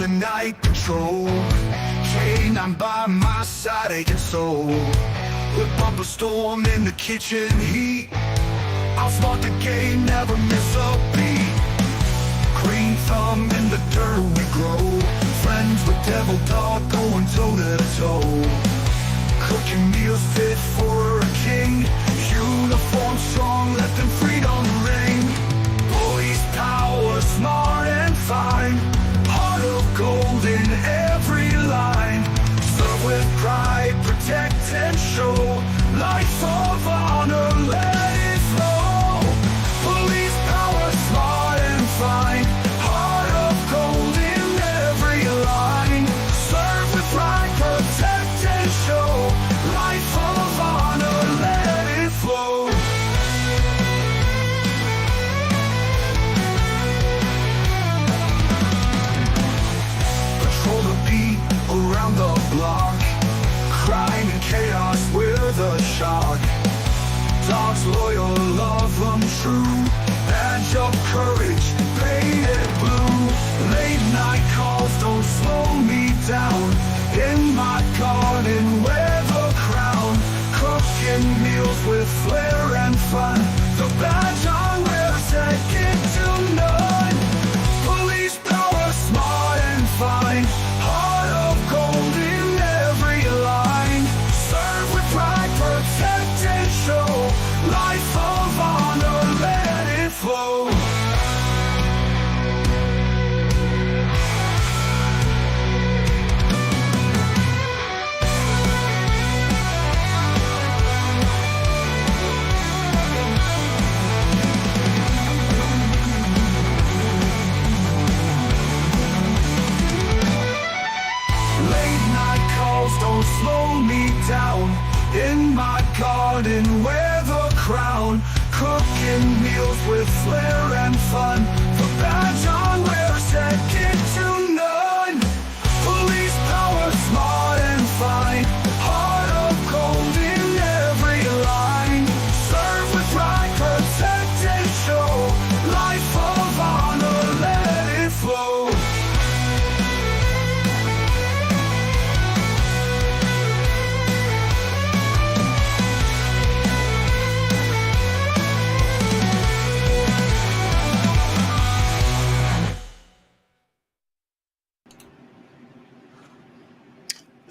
the night patrol. Canine by my side, aching soul. Whip up a storm in the kitchen heat. Outsmart the game, never miss a beat. Green thumb in the dirt we grow. Friends with devil dog going toe to toe. Cooking meals fit for a king. Uniform strong, let them freedom ring. Police power, smart and fine. Heart of gold in every line. Serve with pride, protect and show. Life of honor, let it flow. Police power, smart and fine. Heart of gold in every line. Serve with pride, protect and show. Life of honor, let it flow. Patrol the beat around the block. Crime and chaos, we're the shock. Dogs loyal, love them true. Badge of courage, painted blue. Late night calls don't slow me down. In my garden, wear the crown. Cooking meals with flair and fun. The badge I wear, second to none. Police power, smart and fine. Heart of gold in every line. Serve with pride, protect and show. Life of honor, let it flow. Late night calls don't slow me down. In my garden, wear the crown. Cooking meals with flair and fun. The badge I wear, second to none. Police power, smart and fine. Heart of gold in every line. Serve with pride, protect and show. Life of honor, let it flow.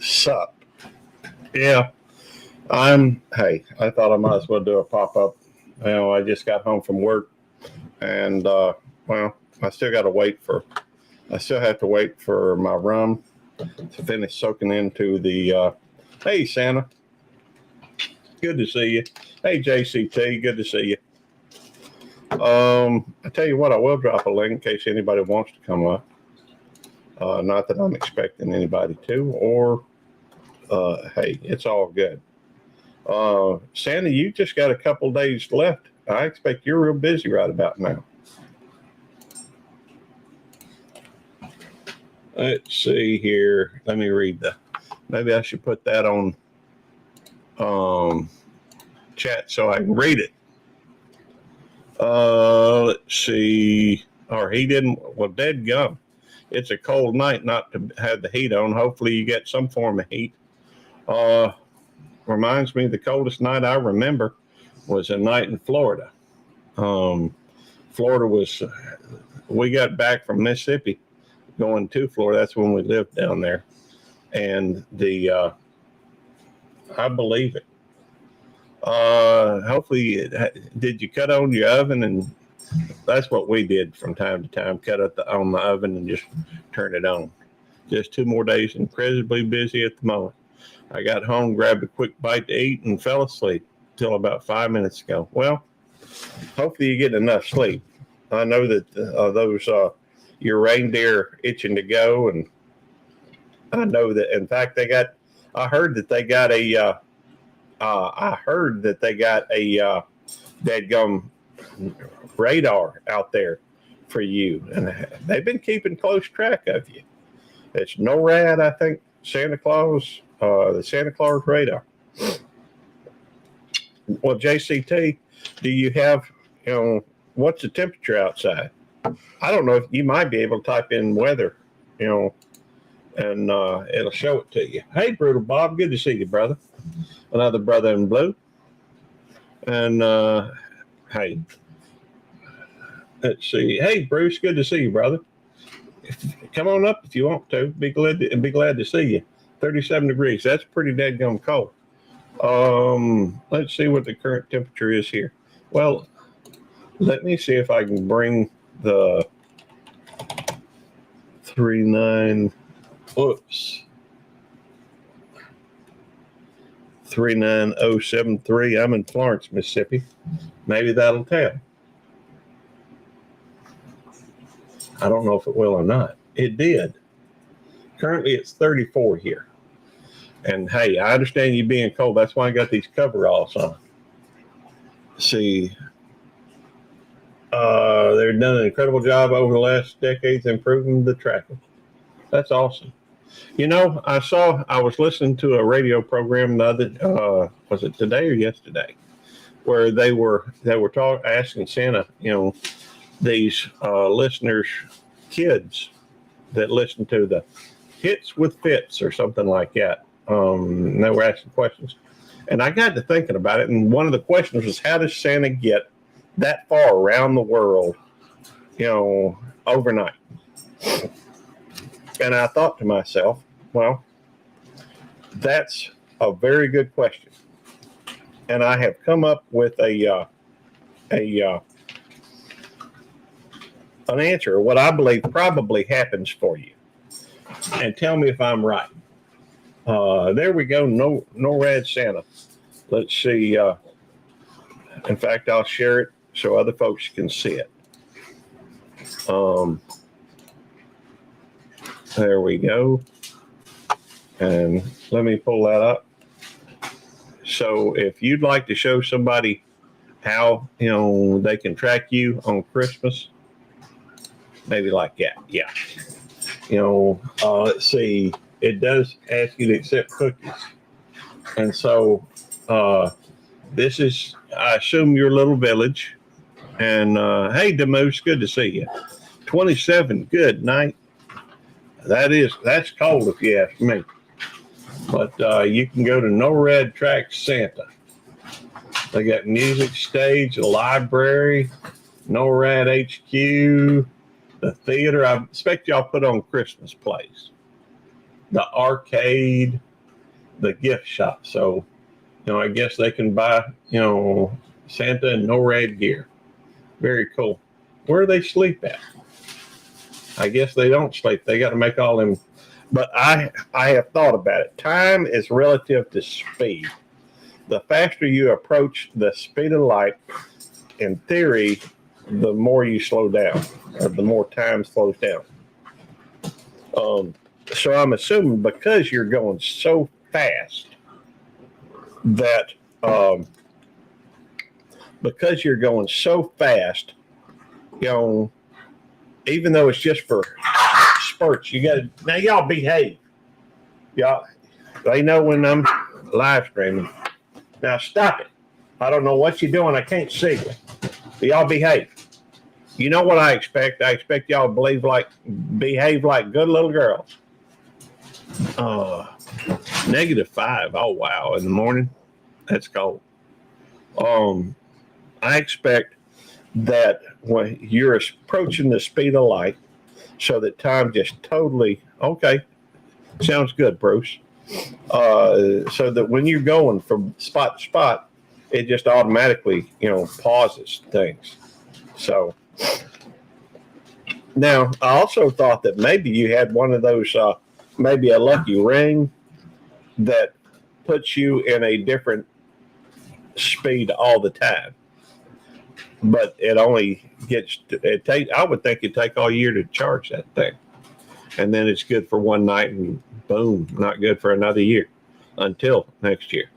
Sup? Yeah, hey, I thought I might as well do a pop up. You know, I just got home from work and, well, I still have to wait for my rum to finish soaking into the, hey, Santa. Good to see you. Hey, JCT, good to see you. I tell you what, I will drop a link in case anybody wants to come up. Not that I'm expecting anybody to, or hey, it's all good. Santa, you just got a couple days left. I expect you're real busy right about now. Let's see here. Let me read maybe I should put that on chat so I can read it. Let's see. Or he didn't, well, dead gum. It's a cold night not to have the heat on. Hopefully you get some form of heat. Reminds me the coldest night I remember was a night in Florida. Florida was, we got back from Mississippi going to Florida. That's when we lived down there. And I believe it. Hopefully, did you cut on your oven? And that's what we did from time to time, cut it on the oven and just turn it on. Just 2 more days, incredibly busy at the moment. I got home, grabbed a quick bite to eat, and fell asleep till about 5 minutes ago. Well, hopefully you get enough sleep. I know that those your reindeer itching to go, and I know that. In fact, I heard that they got a dadgum radar out there for you, and they've been keeping close track of you. It's NORAD, I think, Santa Claus, the Santa Claus radar. Well, JCT, do you have, what's the temperature outside? I don't know if you might be able to type in weather you know, and it'll show it to you. Hey, Brutal Bob, good to see you, brother. Another brother in blue. And hey, let's see. Hey, Bruce, good to see you, brother. Come on up if you want to. Be glad to see you. 37 degrees. That's pretty dadgum cold. Let's see what the current temperature is here. Well, let me see if I can bring the 39073. I'm in Florence, Mississippi. Maybe that'll tell. I don't know if it will or not. It did. Currently, it's 34 here. And hey, I understand you being cold. That's why I got these coveralls on. See, they've done an incredible job over the last decades improving the tracking. That's awesome. You know, I was listening to a radio program the other, was it today or yesterday, where they were asking Santa, you know, these listeners, kids that listen to the Hits with Fits or something like that. And they were asking questions. And I got to thinking about it. And one of the questions was, how does Santa get that far around the world, you know, overnight? And I thought to myself, well, that's a very good question. And I have come up with an answer, what I believe probably happens for you. And tell me if I'm right. There we go. NORAD Santa. Let's see. In fact, I'll share it so other folks can see it. There we go. And let me pull that up. So if you'd like to show somebody how, you know, they can track you on Christmas, maybe like that. Yeah. You know, let's see. It does ask you to accept cookies. And so this is, I assume, your little village. And hey, Demoose, good to see you. 27, good night. That's cold if you ask me. But you can go to NORAD Track Santa. They got music stage, a library, NORAD HQ, the theater. I expect y'all put on Christmas plays. The arcade, the gift shop. So, you know, I guess they can buy, you know, Santa and NORAD gear. Very cool. Where do they sleep at? I guess they don't sleep. They got to make all them. But I have thought about it. Time is relative to speed. The faster you approach the speed of light, in theory, the more you slow down, or the more time slows down. So I'm assuming because you're going so fast that you know, even though it's just for spurts, you got to, now y'all behave. Y'all, they know when I'm live streaming. Now stop it. I don't know what you're doing. I can't see you. But y'all behave. You know what I expect? I expect y'all to behave like good little girls. -5. Oh wow! In the morning, that's cold. I expect that when you're approaching the speed of light, so that time just totally okay. Sounds good, Bruce. So that when you're going from spot to spot, it just automatically, you know, pauses things. So now I also thought that maybe you had one of those, maybe a lucky ring that puts you in a different speed all the time. But it only I would think it'd take all year to charge that thing. And then it's good for one night and boom, not good for another year until next year.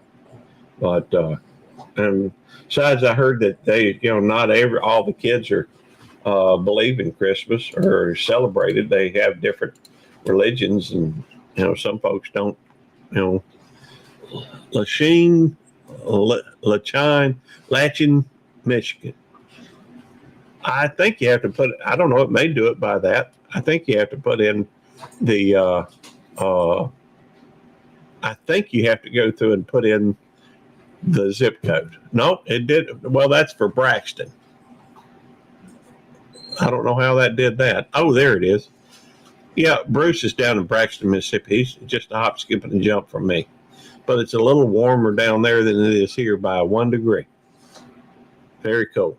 But, and besides, I heard that they, you know, not all the kids are believe in Christmas or celebrate it. They have different religions, and, you know, some folks don't, you know, Lachin, Michigan. I think you have to I don't know, it may do it by that. I think you have to put in The I think you have to go through and put in the zip code. No, it did. Well, that's for Braxton. I don't know how that did that. Oh, there it is. Yeah, Bruce is down in Braxton, Mississippi. He's just a hop, skip, and jump from me. But it's a little warmer down there than it is here by 1 degree. Very cold.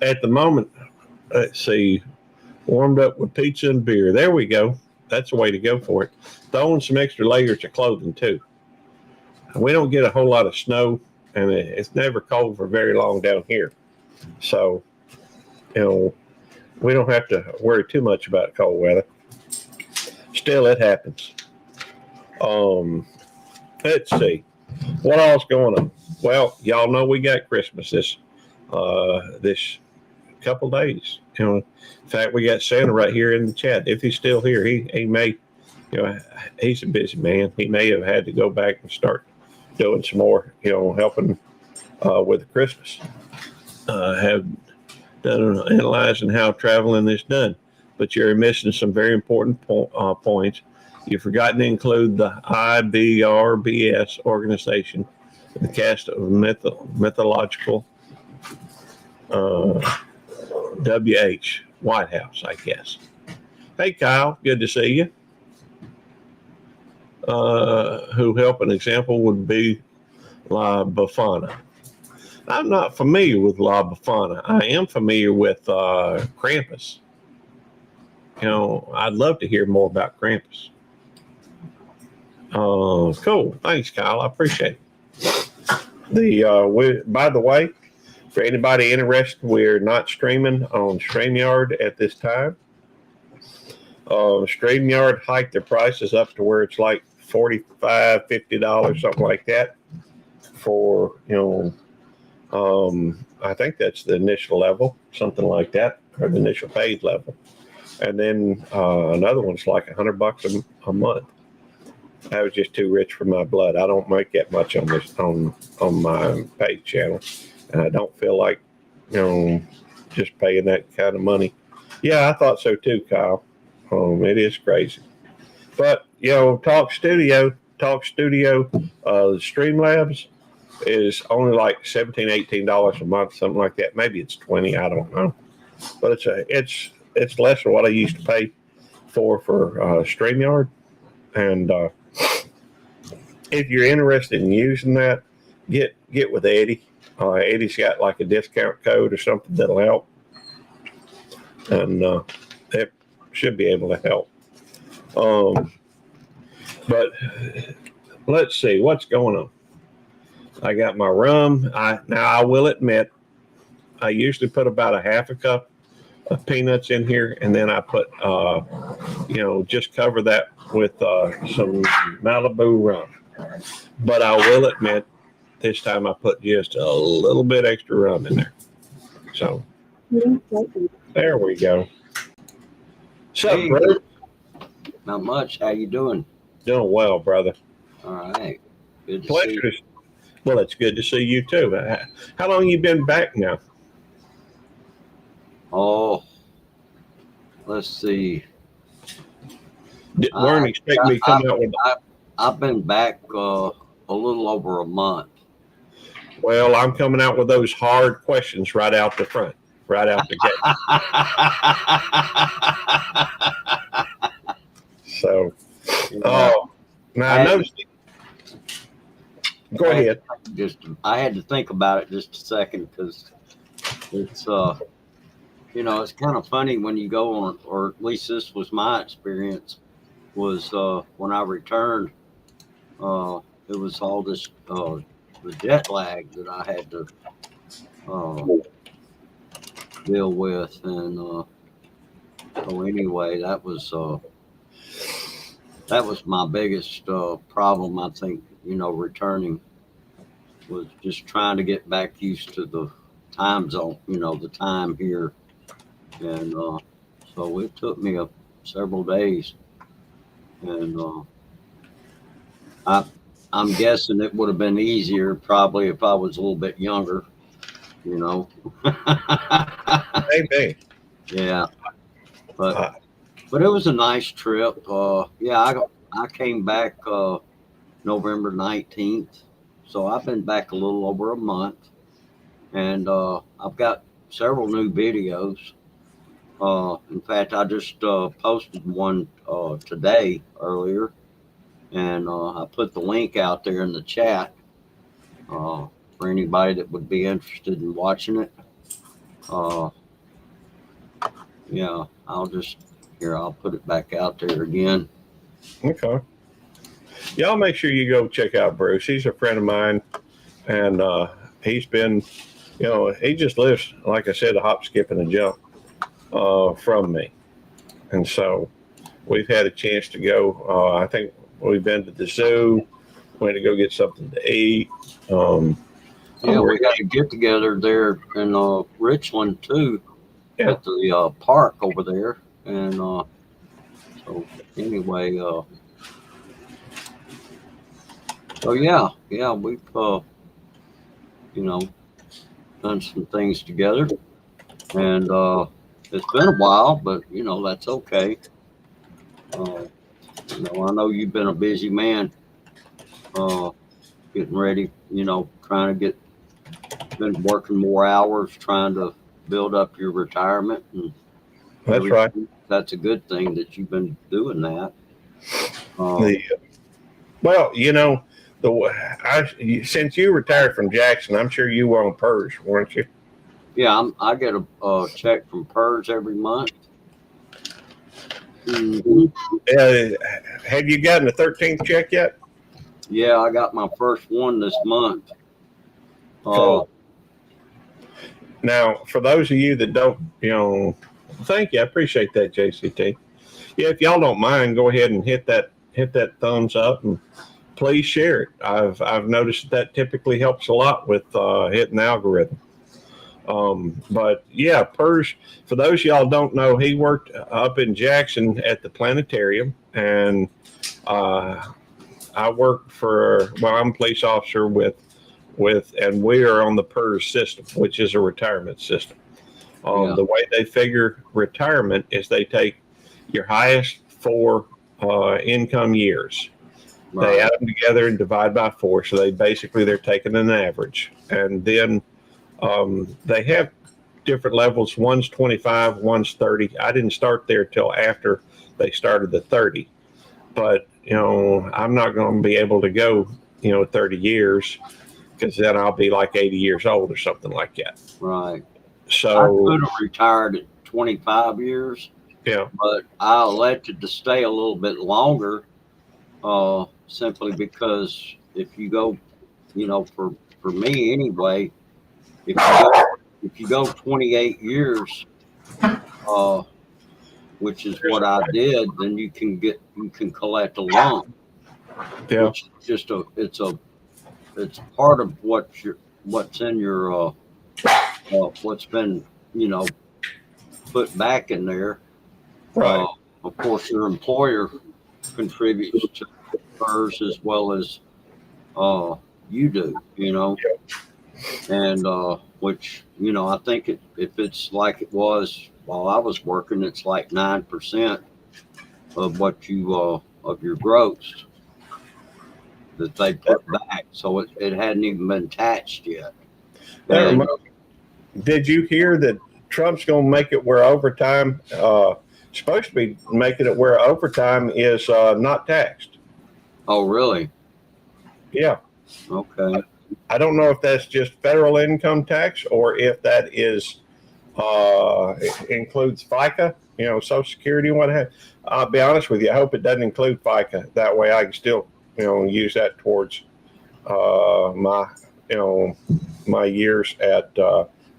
At the moment, let's see, warmed up with pizza and beer. There we go. That's the way to go for it. Throw in some extra layers of clothing, too. We don't get a whole lot of snow, and it's never cold for very long down here. So, we don't have to worry too much about cold weather. Still, it happens. Let's see. What else going on? Well, y'all know we got Christmas this couple days. In fact, we got Santa right here in the chat. If he's still here, he may, he's a busy man. He may have had to go back and start doing some more, helping with Christmas. Have done analyzing how traveling is done, but you're missing some very important points. You've forgotten to include the IBRBS organization, the cast of mythological WH White House, I guess. Hey, Kyle, good to see you. Who help an example would be La Befana. I'm not familiar with La Befana. I am familiar with Krampus. I'd love to hear more about Krampus. Cool. Thanks, Kyle. I appreciate it. By the way, for anybody interested, we're not streaming on StreamYard at this time. StreamYard hiked their prices up to where it's like $45, $50, something like that. For I think that's the initial level, something like that, or the initial paid level, and then another one's like $100 a month. That was just too rich for my blood. I don't make that much on this on my paid channel, and I don't feel like just paying that kind of money. Yeah, I thought so too, Kyle. It is crazy, but Talk Studio, Streamlabs is only like $17, $18 a month, something like that. Maybe it's $20, I don't know, but it's less than what I used to pay for StreamYard, and if you're interested in using that, get with Eddie. Eddie's got like a discount code or something that'll help, and it should be able to help. But let's see what's going on. I got my rum. Now I will admit, I usually put about a half a cup of peanuts in here, and then I put, just cover that with some Malibu rum. But I will admit, this time I put just a little bit extra rum in there. So there we go. What's up, brother? Not much. How you doing? Doing well, brother. All right. Good to Pleasure. Well, it's good to see you too. How long you been back now? Oh, let's see. Weren't expecting me to come out with. I've been back a little over a month. Well, I'm coming out with those hard questions right out the front, right out the gate. So, now I noticed. Go ahead. I had to think about it just a second because it's it's kind of funny when you go on, or at least this was my experience, was when I returned, it was all this the jet lag that I had to deal with, and so anyway, that was my biggest problem. I think returning was just trying to get back used to the time zone, the time here, and so it took me several days, and I'm guessing it would have been easier probably if I was a little bit younger, Maybe. Yeah, but But it was a nice trip. Yeah, I came back November 19th, so I've been back a little over a month, and I've got several new videos. In fact, I just posted one today earlier, and I put the link out there in the chat for anybody that would be interested in watching it. Uh, yeah, I'll put it back out there again. Okay. Y'all make sure you go check out Bruce. He's a friend of mine, and he's been, he just lives, like I said, a hop, skip, and a jump from me. And so we've had a chance to go. I think we've been to the zoo, went to go get something to eat. Yeah, we got to get together there in Richland too, Yeah. at the park over there. And so anyway, so yeah, we've done some things together, and it's been a while, but that's okay. I know you've been a busy man, getting ready. Been working more hours, trying to build up your retirement, and That's right. that's a good thing that you've been doing that. Well, since you retired from Jackson, I'm sure you were on PERS, weren't you? Yeah, I get a check from PERS every month. Mm-hmm. Have you gotten the 13th check yet? Yeah, I got my first one this month. Cool. Now, for those of you that don't, thank you. I appreciate that, JCT. Yeah, if y'all don't mind, go ahead and hit that thumbs up, and please share it. I've noticed that typically helps a lot with hitting the algorithm. But yeah, PERS, for those of y'all don't know, he worked up in Jackson at the planetarium, and I work I'm a police officer and we are on the PERS system, which is a retirement system. The way they figure retirement is they take your highest 4 income years. Right. They add them together and divide by 4. So they're taking an average. And then they have different levels. One's 25, one's 30. I didn't start there till after they started the 30. But, I'm not going to be able to go, 30 years, because then I'll be like 80 years old or something like that. Right. So I could have retired at 25 years. Yeah. But I elected to stay a little bit longer, simply because if you go, for me anyway, if you go 28 years, which is what I did, then you can collect a lump. Yeah. Which is just it's part of what's in your what's been put back in there. Right. Of course, your employer contributes to PERS as well as you do, and which I think if it's like it was while I was working, it's like 9% of what you of your gross that they put back, so it hadn't even been taxed yet. And, did you hear that Trump's going to make it where overtime? Supposed to be making it where overtime is not taxed. Oh, really? Yeah. Okay. I don't know if that's just federal income tax or if that is includes FICA, Social Security and what have you. I'll be honest with you. I hope it doesn't include FICA. That way I can still, use that towards my years at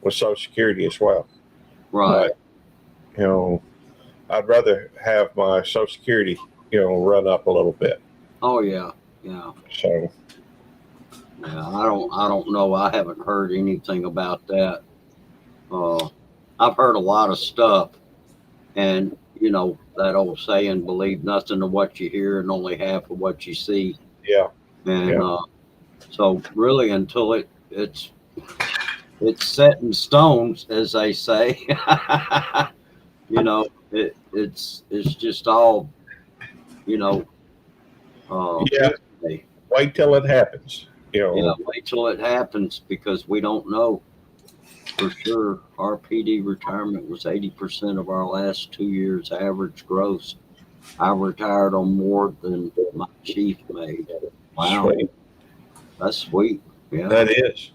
with Social Security as well. Right. But, I'd rather have my Social Security, run up a little bit. Oh yeah, yeah. So. Yeah, I don't know. I haven't heard anything about that. I've heard a lot of stuff, and that old saying, "Believe nothing of what you hear and only half of what you see." Yeah. And so really, until it's set in stone, as they say, It's just all, you know, Yeah, hearsay. wait till it happens. You Yeah, know, wait till it happens because we don't know for sure. Our PD retirement was 80% of our last 2 years average gross. I retired on more than my chief made. Wow, sweet. that's sweet. Yeah. That is.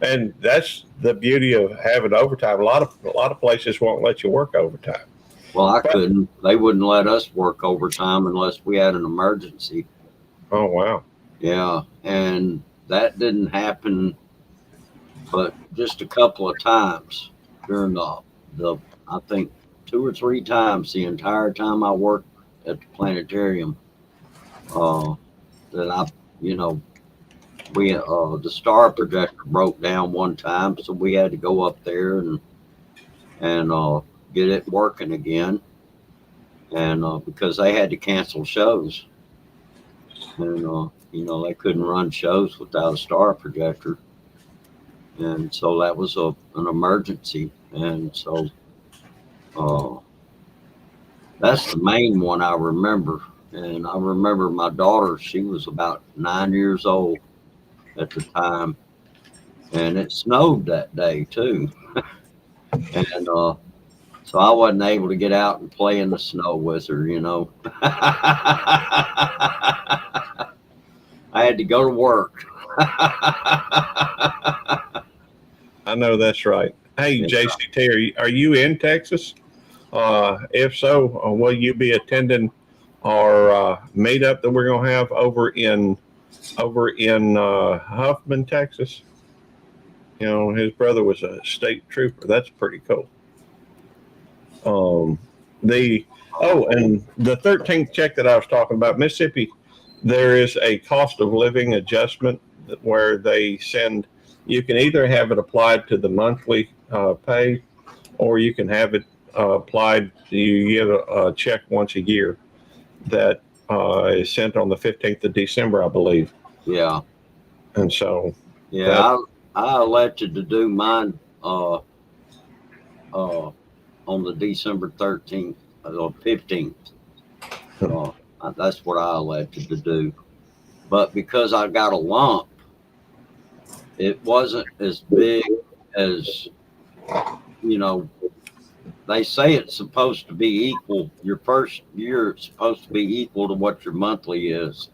And that's the beauty of having overtime. A lot of places won't let you work overtime. Well, I But couldn't. They wouldn't let us work overtime unless we had an emergency. oh wow. Yeah, and that didn't happen, but just a couple of times during the I think 2 or 3 times the entire time I worked at the planetarium. Uh, that I, you know, we the star projector broke down one time, so we had to go up there and get it working again, and because they had to cancel shows, and they couldn't run shows without a star projector, and so that was an emergency, and so uh, that's the main one I remember. And I remember my daughter; she was about 9 years old at the time, and it snowed that day too, and so I wasn't able to get out and play in the snow with her. I had to go to work. I know that's right. Hey, JC Terry, are you in Texas? If so, will you be attending our meetup that we're going to have over in Huffman, Texas? You know, his brother was a state trooper. That's pretty cool. Um, the and the 13th check that I was talking about, Mississippi, there is a cost of living adjustment where they send. You can either have it applied to the monthly pay, or you can have it applied. You get a check once a year that is sent on the 15th of December, I believe. Yeah, And so yeah. that I elected to do mine uh, on the December 13th or 15th. That's what I elected to do. But because I got a lump, it wasn't as big as, you know, they say it's supposed to be equal. Your first year is supposed to be equal to what your monthly is,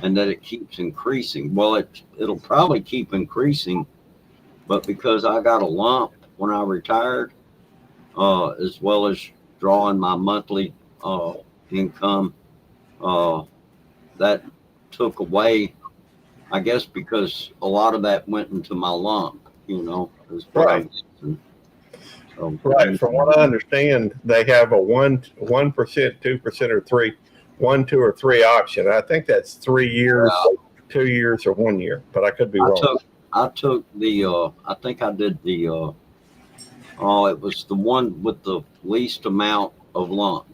and that it keeps increasing. Well, it'll probably keep increasing, but because I got a lump when I retired, as well as drawing my monthly income, uh, that took away. I guess because a lot of that went into my lump, is what right. I'm guessing. So, Right. From what I understand, they have a 1%, 2%, or 1, 2, or 3 option. I think that's 3 years, 2 years, or 1 year, but I could be wrong. I took the I think I did the it was the one with the least amount of lump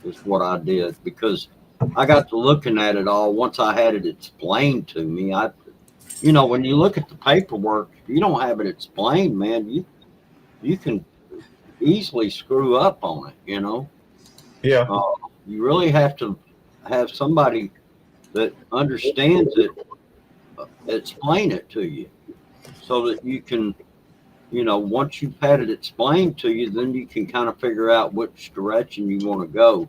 is what I did, because I got to looking at it all once I had it explained to me. When you look at the paperwork, if you don't have it explained, man, you can easily screw up on it. Yeah. You really have to have somebody that understands it explain it to you, so that you can, once you've had it explained to you, then you can kind of figure out which direction you want to go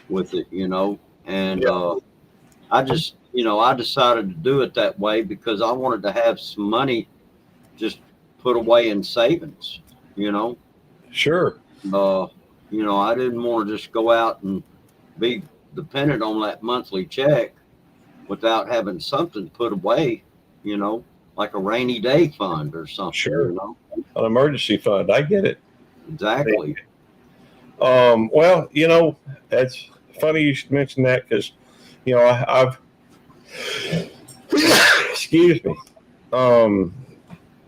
with it, and Yeah. I just, I decided to do it that way because I wanted to have some money just put away in savings, you know. Sure. uh I didn't want to just go out and be dependent on that monthly check without having something put away, you know, like a rainy day fund or something, Sure. An emergency fund. I get it. Exactly. Well, that's funny you should mention that because, I've, excuse me.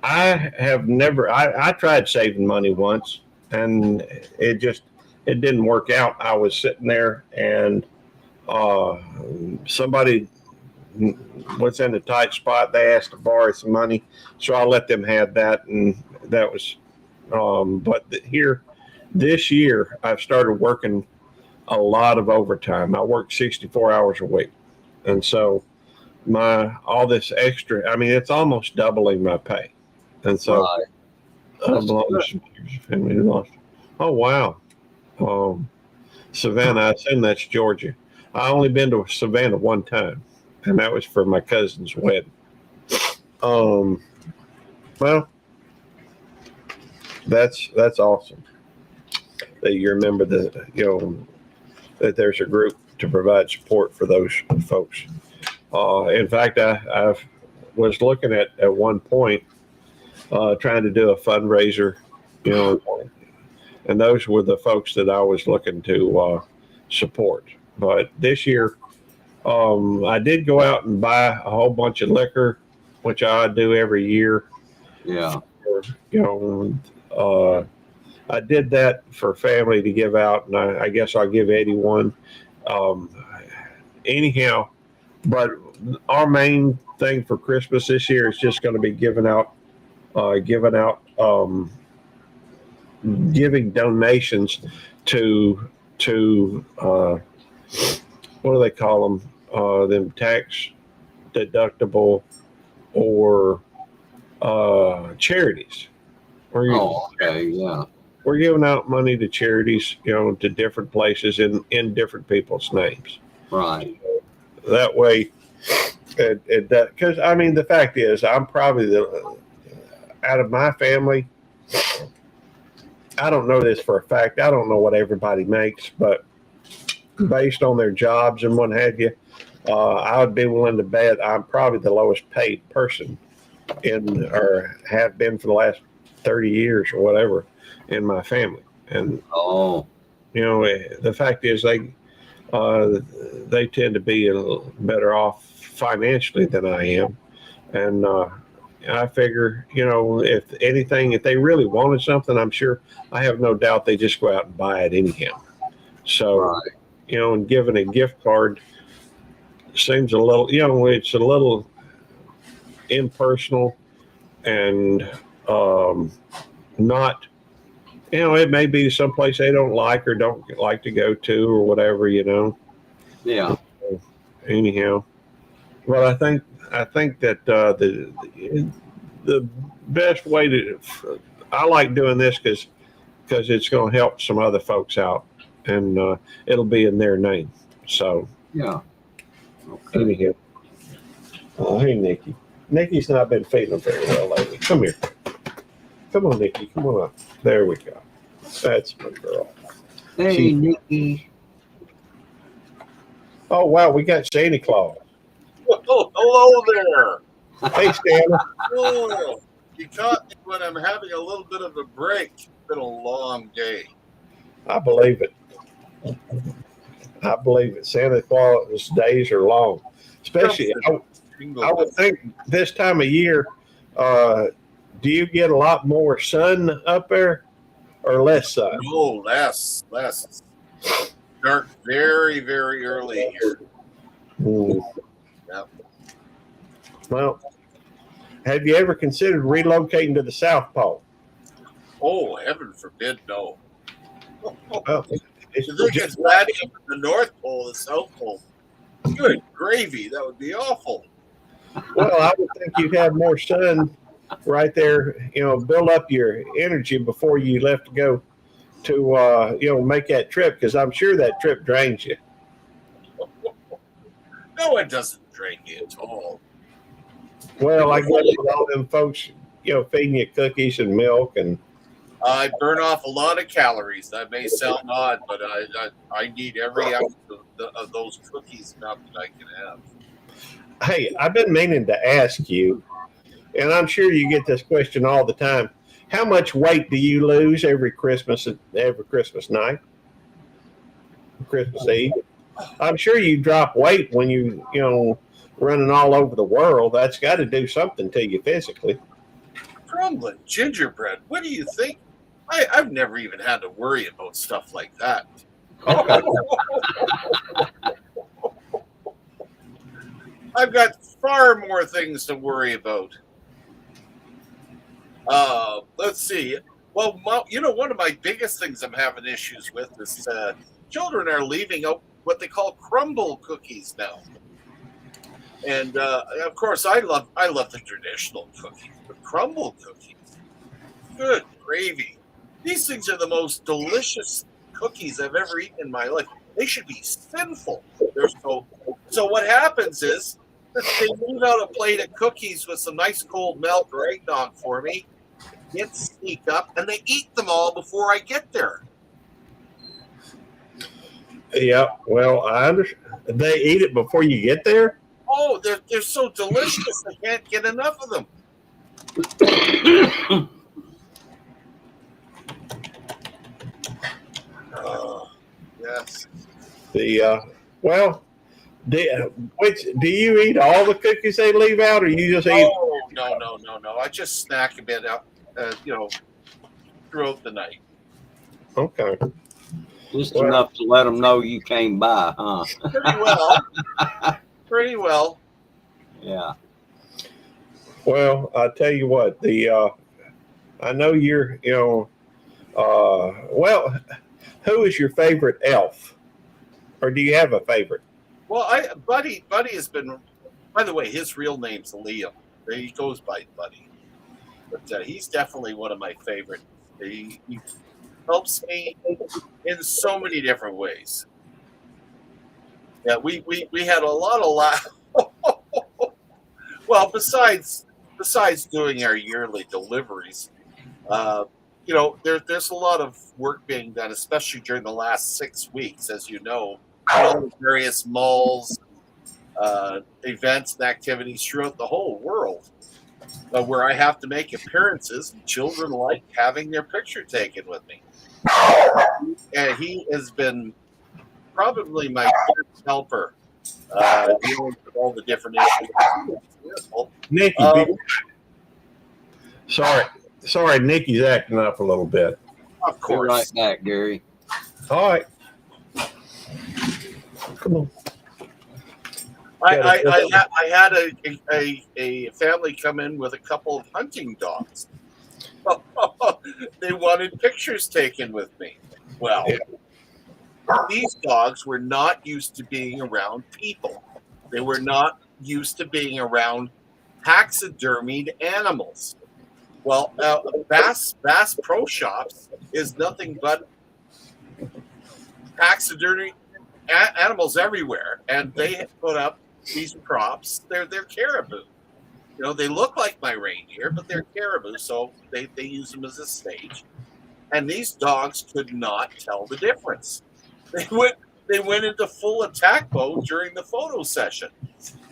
I have never, I tried saving money once and it didn't work out. I was sitting there and uh, somebody was in a tight spot. They asked to borrow some money. So I let them have that. And that was, but here This year, I've started working a lot of overtime. I work 64 hours a week. And so all this extra, I mean, it's almost doubling my pay. And so Right. I've That's good. lost family lost. Oh, wow. Um, Savannah, I assume that's Georgia. I only been to Savannah one time, and that was for my cousin's wedding. Um, well, that's awesome that you remember that there's a group to provide support for those folks. In fact, I was looking at one point trying to do a fundraiser, you know, and those were the folks that I was looking to support. But this year, I did go out and buy a whole bunch of liquor, which I do every year. Yeah. For, you know, I did that for family to give out, and I guess I'll give Eddie one. Um, anyhow, but our main thing for Christmas this year is just going to be giving out, giving donations to what do they call them? Them tax deductible or charities. Oh, okay. Yeah. We're giving out money to charities, to different places in different people's names. Right. That way, because I mean, the fact is, I'm probably out of my family. I don't know this for a fact. I don't know what everybody makes, but based on their jobs and what have you, I would be willing to bet I'm probably the lowest paid person or have been for the last 30 years or whatever in my family. And Oh, the fact is they tend to be a little better off financially than I am, and I figure if anything, if they really wanted something, I'm sure I have no doubt they just go out and buy it anyhow. So right. and giving a gift card seems a little, it's a little impersonal and not, it may be someplace they don't like or don't like to go to or whatever, Yeah. Anyhow, but I think that the best way to, I like doing this because it's going to help some other folks out, and it'll be in their name. So Yeah. Okay. anyhow, hey Nikki. Nikki's not been feeling very well lately. Come here. Come on, Nikki. Come on up. There we go. That's my girl. Hey, Nikki. Oh wow, we got Santa Claus. Oh, hello there. Hey Santa. Oh, you caught me when I'm having a little bit of a break. It's been a long day. I believe it. I believe it. Santa Claus days are long, especially. I would think this time of year. Do you get a lot more sun up there, or less sun? No, less. Dark very, very early here. Mm. Yep. Well, have you ever considered relocating to the South Pole? Oh, heaven forbid, no. Well, it's You think just, it's bad up in the North Pole, the South Pole? Good gravy, that would be awful. well, I would think you'd have more sun right there. Build up your energy before you left to go to make that trip, because I'm sure that trip drains you. No, it doesn't drain you at all. Well, I guess with all them folks, feeding you cookies and milk and. I burn off a lot of calories. That may sound odd, but I need every ounce of those cookies now that I can have. Hey, I've been meaning to ask you, and I'm sure you get this question all the time. How much weight do you lose every Christmas night, Christmas Eve? I'm sure you drop weight when you running all over the world. That's got to do something to you physically. Crumbling gingerbread. What do you think? I've never even had to worry about stuff like that. Okay. I've got far more things to worry about. Let's see. Well, one of my biggest things I'm having issues with is children are leaving out what they call crumble cookies now. And of course, I love the traditional cookies, but crumble cookies, good gravy. These things are the most delicious cookies I've ever eaten in my life. They should be sinful. They're so. What happens is they leave out a plate of cookies with some nice cold milk or eggnog for me. Get sneak up, and they eat them all before I get there. Yeah, well, I understand. They eat it before you get there? Oh, they're so delicious. I can't get enough of them. Yes. Well, do you eat all the cookies they leave out, or you just eat? Oh, no. I just snack a bit out, throughout the night. Okay. Just enough to let them know you came by, huh? Pretty well. Pretty well. Yeah. Well, I tell you what, I know you're, well, who is your favorite elf, or do you have a favorite? Well, Buddy has been. By the way, his real name's Liam. He goes by Buddy, but he's definitely one of my favorites. He helps me in so many different ways. Yeah, we had a lot of laugh. Well, besides doing our yearly deliveries, there's a lot of work being done, especially during the last 6 weeks, as you know, all the various malls, events and activities throughout the whole world, where I have to make appearances. And children like having their picture taken with me, and he has been probably my best helper dealing with all the different issues. Nikki, sorry, Nikki's acting up a little bit. Of Be course. right back, Gary. All right. Come on. I had a family come in with a couple of hunting dogs. They wanted pictures taken with me. Well, these dogs were not used to being around people. They were not used to being around taxidermied animals. Well, Bass Pro Shops is nothing but taxidermy animals everywhere, and they put up these props. They're caribou. They look like my reindeer, but they're caribou, so they use them as a stage. And these dogs could not tell the difference. They went into full attack mode during the photo session.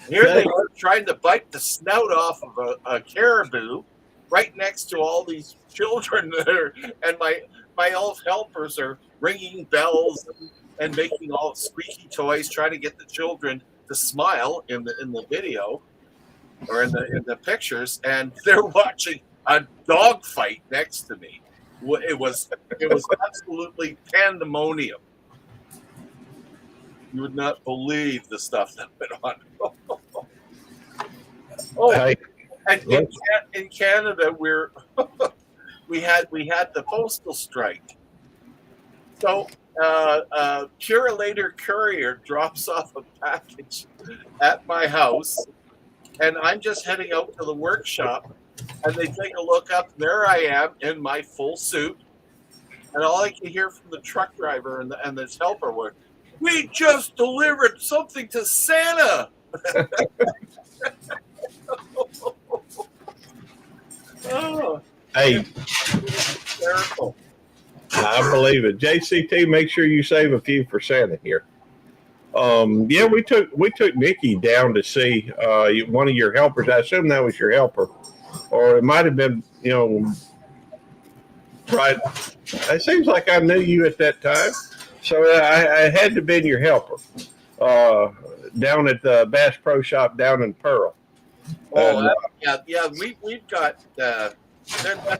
Here they are trying to bite the snout off of a caribou right next to all these children and my elf helpers are ringing bells and making all squeaky toys, trying to get the children to smile in the video or in the pictures, and they're watching a dog fight next to me. It was absolutely pandemonium. You would not believe the stuff that went on. And in Canada, we had the postal strike. So Curator Courier drops off a package at my house, and I'm just heading out to the workshop, and they take a look up, and there I am in my full suit, and all I can hear from the truck driver and this helper was, "We just delivered something to Santa." Oh, Hey, terrible. I believe it. JCT, make sure you save a few for Santa here. Yeah, we took Nikki down to see one of your helpers. I assume that was your helper, or it might have been, right. It seems like I knew you at that time, so I had to have been your helper down at the Bass Pro Shop down in Pearl. Yeah. We've got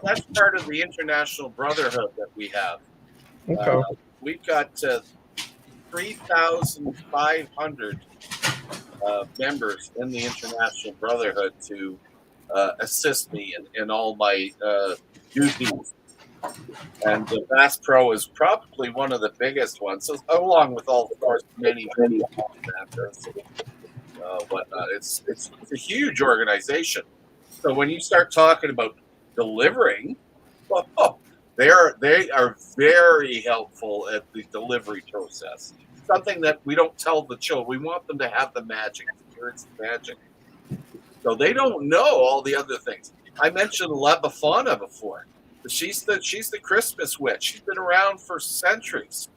that's part of the international brotherhood that we have. Okay. We've got 3,500 members in the international brotherhood to assist me in all my duties. And the Bass Pro is probably one of the biggest ones, so, along with all, of course, many Santas and whatnot. It's a huge organization. So when you start talking about delivering, well, they are very helpful at the delivery process. Something that we don't tell the children. We want them to have the magic, experience the magic. So they don't know all the other things. I mentioned La Befana before. She's the Christmas witch. She's been around for centuries,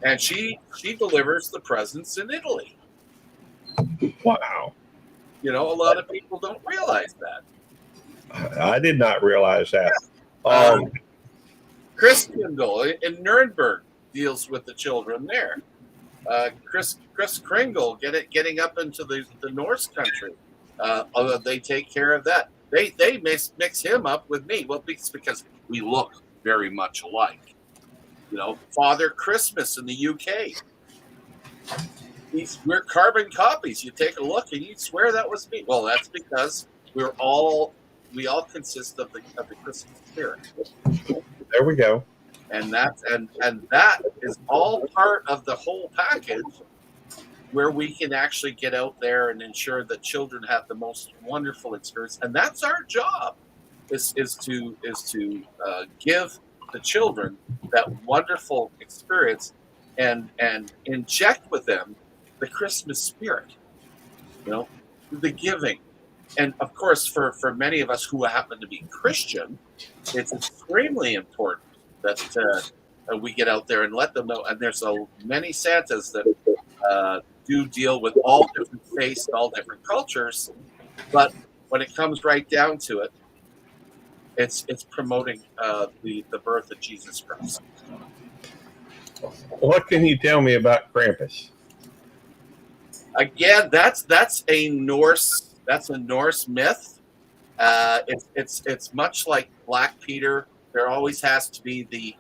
and she delivers the presents in Italy. Wow. You know, a lot of people don't realize that. I did not realize that. Chris Kindle in Nuremberg deals with the children there. Chris Kringle getting up into the Norse country. They take care of that. They mix him up with me. Well, it's because we look very much alike. You know, Father Christmas in the UK. We're carbon copies. You take a look and you swear that was me. Well, that's because we all consist of the Christmas spirit. There we go. And that is all part of the whole package, where we can actually get out there and ensure that children have the most wonderful experience. And that's our job, is to give the children that wonderful experience and inject with them the Christmas spirit, you know, the giving. And of course, for many of us who happen to be Christian, it's extremely important that we get out there and let them know. And there's many Santas that do deal with all different faiths and all different cultures, but when it comes right down to it, it's promoting the birth of Jesus Christ. What can you tell me about Krampus? Again, that's a Norse myth. It's much like Black Peter. There always has to be the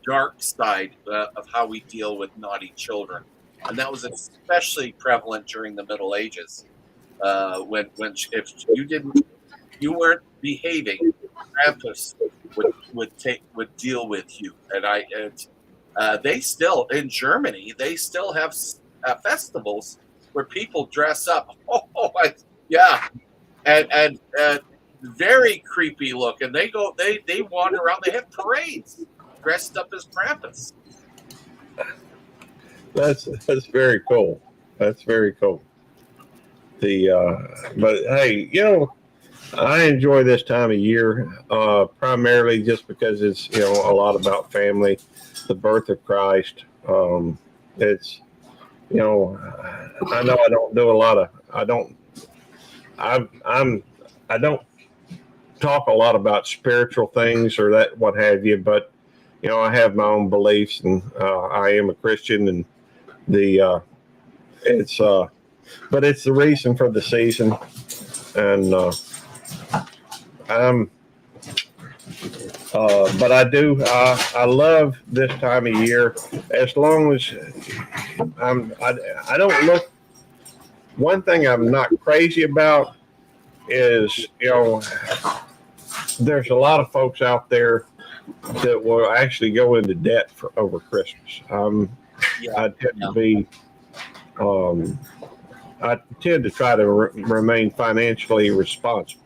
dark side of how we deal with naughty children, and that was especially prevalent during the Middle Ages. When if you weren't behaving, Krampus would deal with you. And they still, in Germany, they still have festivals where people dress up. Yeah, and very creepy look, and they wander around. They have parades dressed up as Krampus. That's very cool. That's very cool. But hey, you know, I enjoy this time of year primarily just because it's, you know, a lot about family, the birth of Christ. It's, you know, I know I don't do a lot of I don't talk a lot about spiritual things or that what have you, but you know, I have my own beliefs, and I am a Christian, and but it's the reason for the season, and but I love this time of year, as long as I don't look. One thing I'm not crazy about is, you know, there's a lot of folks out there that will actually go into debt over Christmas. I tend to be, I tend to try to remain financially responsible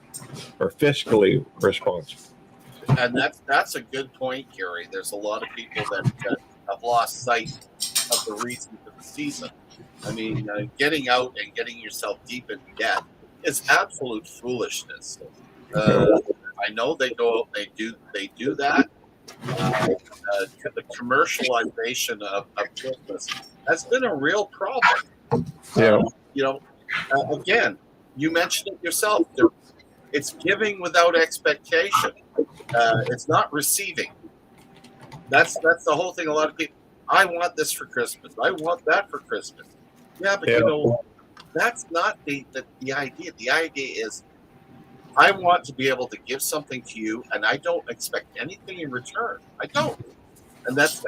or fiscally responsible. And that's a good point, Gary. There's a lot of people that have lost sight of the reason for the season. I mean, getting out and getting yourself deep in debt is absolute foolishness. I know they go out, they do that. The commercialization of Christmas has been a real problem. Yeah. You know, again, you mentioned it yourself. It's giving without expectation. It's not receiving. That's the whole thing. A lot of people, I want this for Christmas. I want that for Christmas. Yeah, but you know, that's not the idea. The idea is, I want to be able to give something to you, and I don't expect anything in return. I don't. And that's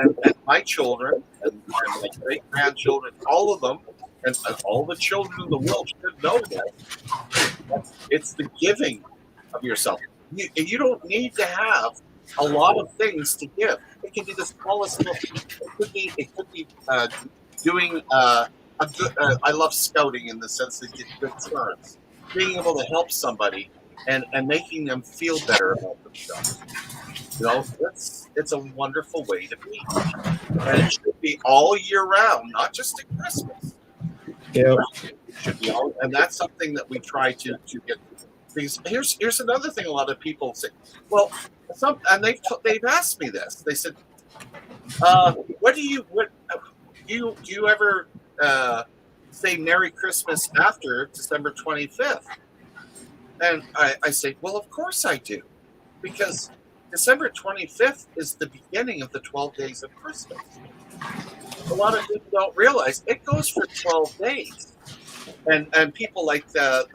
my children and my great grandchildren, all of them, and all the children in the world should know that. It's the giving of yourself. You don't need to have a lot of things to give. It can be the smallest little thing. It could be doing a good. I love scouting in the sense that you get good terms. Being able to help somebody and making them feel better about themselves. You know, it's a wonderful way to be, and it should be all year round, not just at Christmas. Yeah. It should be all, and that's something that we try to get. Because here's another thing. A lot of people say, well, and they've asked me this. They said, what do you ever say Merry Christmas after December 25th? And I say, well, of course I do, because December 25th is the beginning of the 12 days of Christmas. A lot of people don't realize it goes for 12 days, and people like the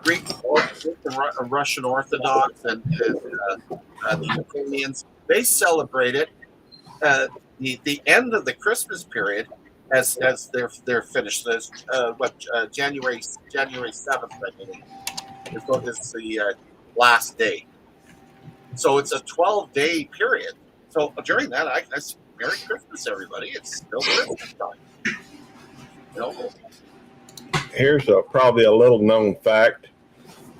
Greek and Russian Orthodox and the Ukrainians, they celebrate it the end of the Christmas period as they're finished. There's January 7th, I believe, is the last day. So it's a 12-day period. So during that, I say, Merry Christmas, everybody. It's still Christmas time. You know? Here's probably a little known fact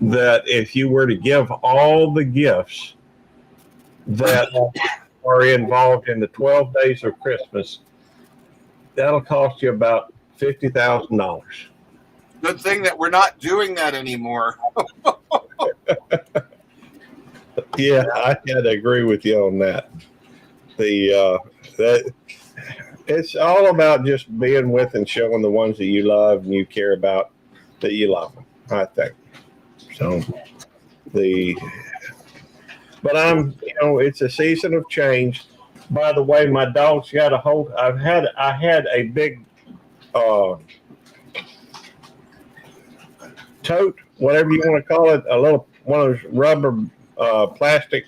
that if you were to give all the gifts that are involved in the 12 days of Christmas, that'll cost you about $50,000. Good thing that we're not doing that anymore. Yeah, I had to agree with you on that. That it's all about just being with and showing the ones that you love and you care about that you love them, I think. So but it's a season of change. By the way, my dog's got a hold. I had a big tote, whatever you want to call it, a little one of those rubber plastic,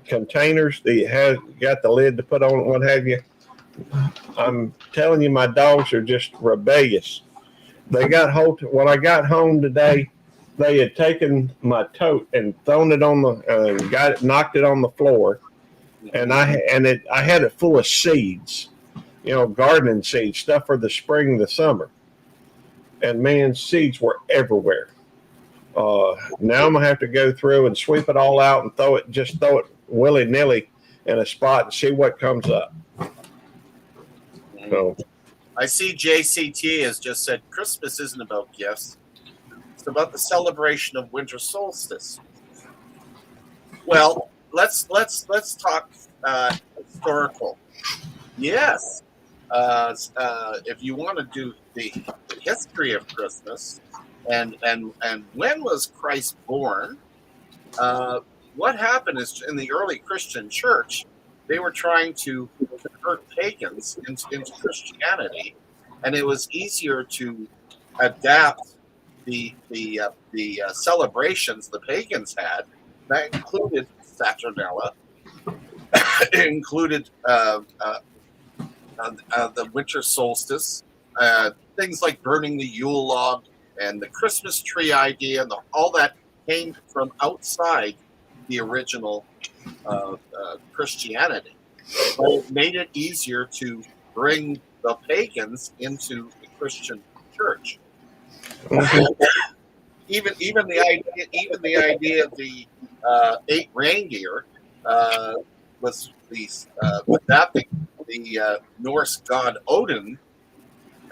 containers that has got the lid to put on it, what have you. I'm telling you, my dogs are just rebellious. They got hold. When I got home today, they had taken my tote and thrown it on knocked it on the floor, and I had it full of seeds, gardening seeds, stuff for the spring, the summer, and man, seeds were everywhere. Now I'm gonna have to go through and sweep it all out and throw it willy nilly in a spot and see what comes up. So I see JCT has just said Christmas isn't about gifts. It's about the celebration of winter solstice. Well, let's talk historical. Yes, if you want to do the history of Christmas and when was Christ born? What happened is in the early Christian church, they were trying to convert pagans into Christianity, and it was easier to adapt the celebrations the pagans had. That included Saturnalia. It included the winter solstice, things like burning the Yule log and the Christmas tree idea, and all that came from outside the original Christianity. But it made it easier to bring the pagans into the Christian church. Even the idea of the 8 reindeer was adapting the Norse god Odin,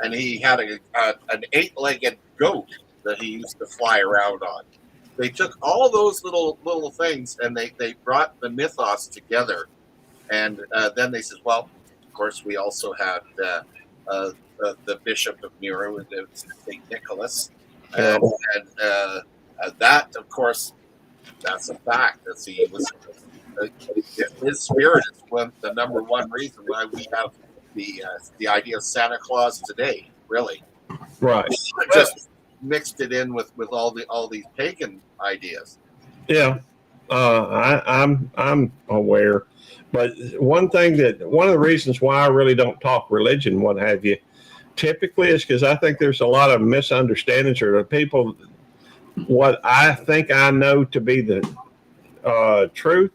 and he had an 8-legged goat that he used to fly around on. They took all those little things and they brought the mythos together, and then they said, well, of course, we also had the Bishop of Nero, St. Nicholas, and that, of course, that's a fact. His spirit is the number one reason why we have the idea of Santa Claus today. Really, right? Just mixed it in with all these pagan ideas. Yeah, I'm aware, but one of the reasons why I really don't talk religion, what have you, typically is because I think there's a lot of misunderstandings, or the people what I think I know to be truth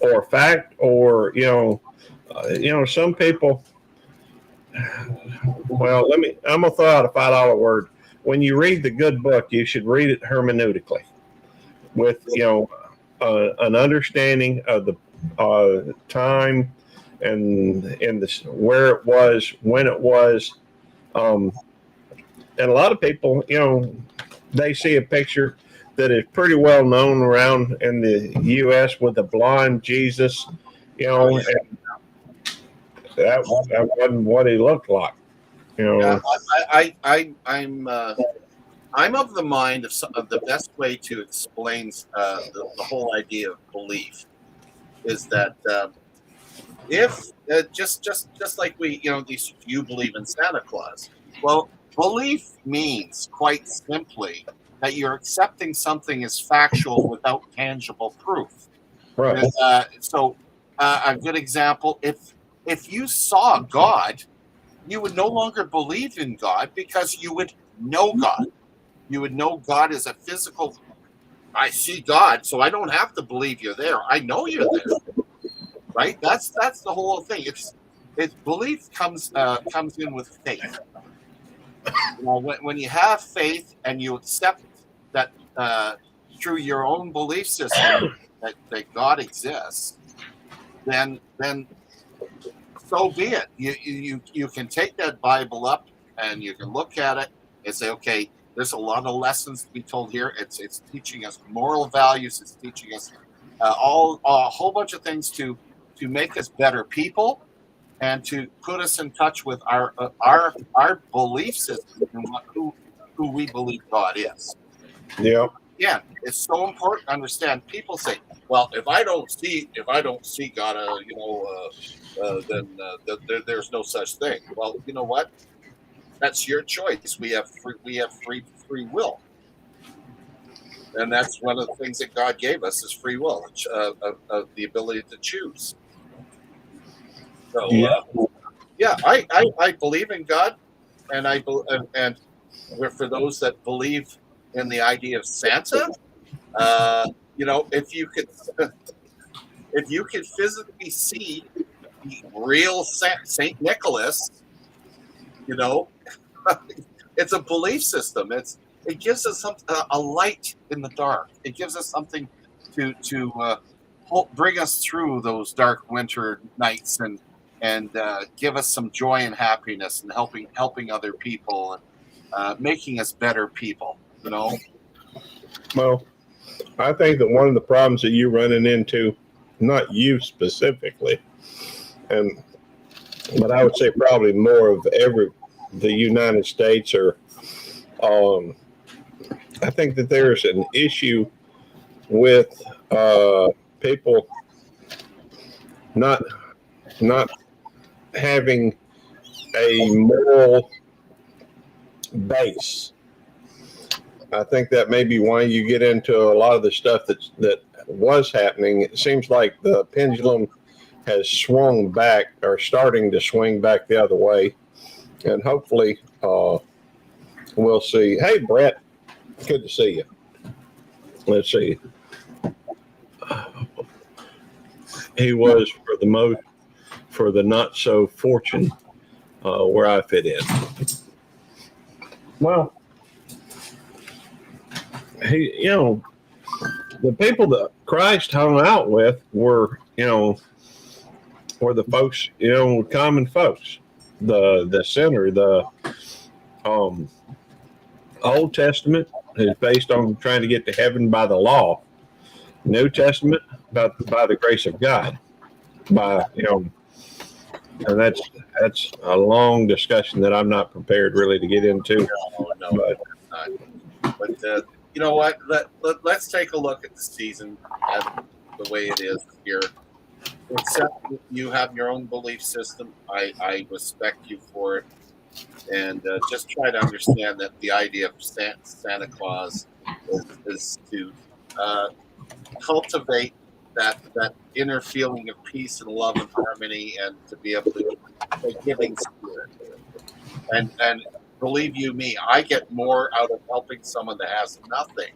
or fact, or some people. Well, I'm gonna throw out a $5 word. When you read the good book, you should read it hermeneutically, with an understanding of the time and where it was, when it was. And a lot of people, they see a picture that is pretty well known around in the U.S. with the blonde Jesus, and that wasn't what he looked like. Yeah, I'm of the mind of the best way to explain the whole idea of belief is that if just like you believe in Santa Claus, well, belief means quite simply that you're accepting something as factual without tangible proof. Right. So a good example, if you saw God, you would no longer believe in God because you would know God. You would know God is a physical. I see God, so I don't have to believe you're there. I know you're there, right? That's the whole thing. It's belief comes in with faith. When you have faith and you accept that through your own belief system that God exists, then so be it. You can take that Bible up and you can look at it and say, okay, there's a lot of lessons to be told here. It's teaching us moral values. It's teaching us a whole bunch of things to make us better people and to put us in touch with our belief system and who we believe God is. Yeah. Yeah, it's so important to understand. People say, "Well, if I don't see God, there's no such thing." Well, you know what? That's your choice. We have free will, and that's one of the things that God gave us is free will, the ability to choose. So, yeah, I believe in God, and and for those that believe in the idea of Santa, if you could physically see the real Saint Nicholas, it's a belief system. It gives us a light in the dark. It gives us something to bring us through those dark winter nights and give us some joy and happiness and helping other people and making us better people. Well, I think that one of the problems that you're running into, not you specifically, but I would say probably more of the United States, or I think that there's an issue with people not having a moral base. I think that may be why you get into a lot of the stuff that was happening. It seems like the pendulum has swung back, or starting to swing back the other way, and hopefully we'll see. Hey, Brett, good to see you. Let's see. He was for the not so fortunate where I fit in. Well, the people that Christ hung out with were the folks, common folks. The sinner, the Old Testament is based on trying to get to heaven by the law. New Testament by the grace of God. And that's a long discussion that I'm not prepared really to get into. No, but you know what? Let's take a look at the season as the way it is here. Except you have your own belief system. I respect you for it, and just try to understand that the idea of Santa Claus is to cultivate that inner feeling of peace and love and harmony, and to be able to a giving spirit. And believe you me, I get more out of helping someone that has nothing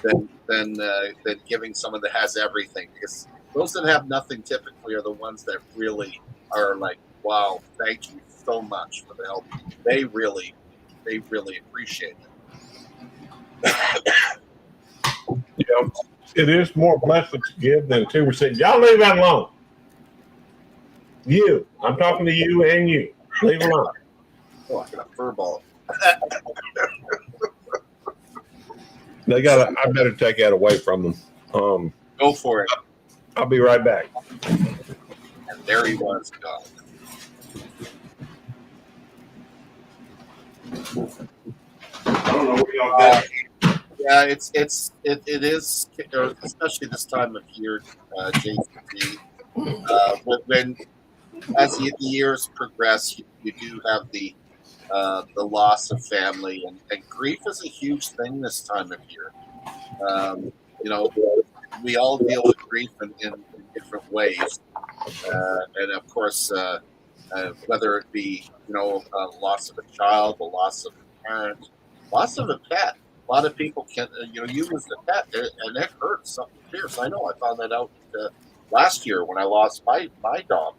than giving someone that has everything. Because those that have nothing typically are the ones that really are like, wow, thank you so much for the help. They really appreciate it. Yeah, it is more blessed to give than to receive. Y'all leave that alone. You, I'm talking to you and you. Leave it alone. Oh, I got a fur ball. They got. I better take that away from them. Go for it. I'll be right back. And there he was, gone. I don't know where y'all got. Yeah, it is, especially this time of year, JCP. When as the years progress, you do have the loss of family, and grief is a huge thing this time of year. You know, we all deal with grief in different ways, and of course, whether it be loss of a child, the loss of a parent, loss of a pet. A lot of people can, you lose a pet, and it hurts something fierce. I know. I found that out last year when I lost my dog.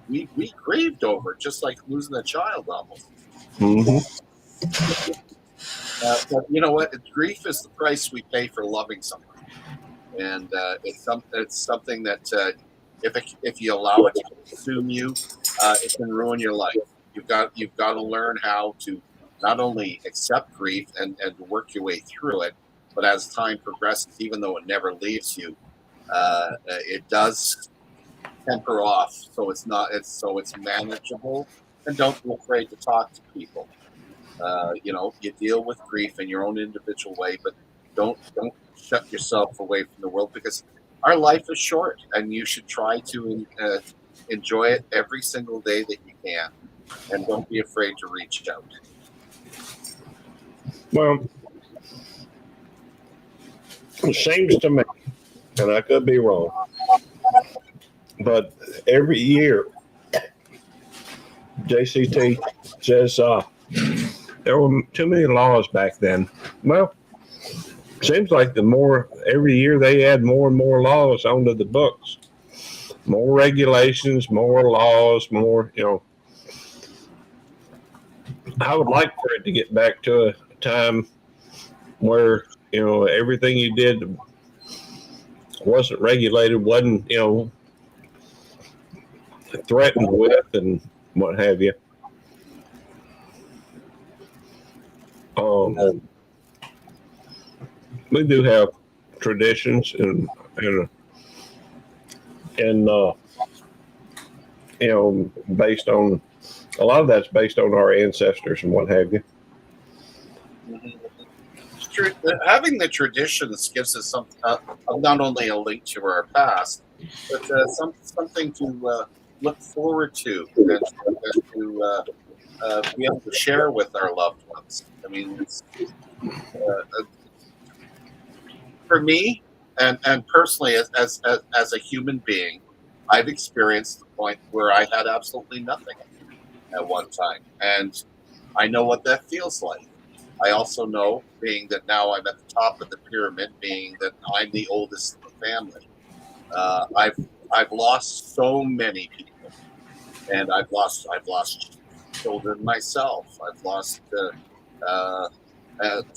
We grieved over it, just like losing a child almost. Mm-hmm. But you know what? Grief is the price we pay for loving someone, and it's something that if you allow it to consume you, it can ruin your life. You've got to learn how to not only accept grief and work your way through it, but as time progresses, even though it never leaves you, it does temper off, so it's manageable, and don't be afraid to talk to people. You deal with grief in your own individual way, but don't shut yourself away from the world, because our life is short, and you should try to enjoy it every single day that you can, and don't be afraid to reach out. Well, it seems to me, and I could be wrong, but every year, JCT says there were too many laws back then. Well, seems like every year they add more and more laws onto the books, more regulations, more laws, more. I would like for it to get back to a time where everything you did wasn't regulated, wasn't threatened with, and what have you. We do have traditions and based on a lot of that's based on our ancestors and what have you. It's true. Having the traditions gives us not only a link to our past, but something to look forward to, and to be able to share with our loved ones. I mean, for me, and personally, as a human being, I've experienced the point where I had absolutely nothing at one time, and I know what that feels like. I also know, being that now I'm at the top of the pyramid, being that I'm the oldest in the family, I've lost so many people, and I've lost children myself. I've lost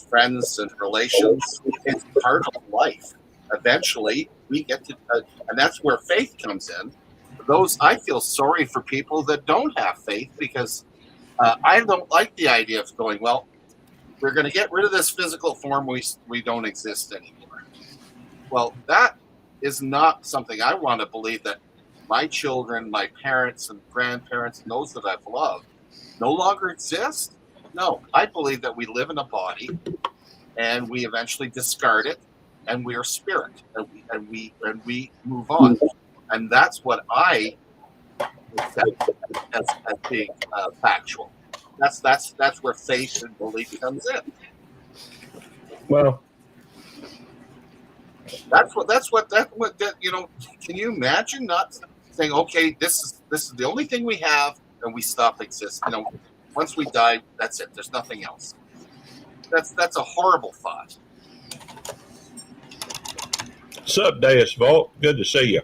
friends and relations. It's part of life. Eventually, we get to, and that's where faith comes in. I feel sorry for people that don't have faith, because I don't like the idea of going, well, we're going to get rid of this physical form. We don't exist anymore. Well, that is not something I want to believe, that my children, my parents and grandparents, and those that I've loved no longer exist. No, I believe that we live in a body, and we eventually discard it, and we are spirit, and we move on, and that's what I accept as being factual. That's where faith and belief comes in. Well, that's what can you imagine not saying, okay, this is the only thing we have, and we stop existing? Once we die, that's it. There's nothing else. That's a horrible thought. What's up, Deus Vault? Good to see you.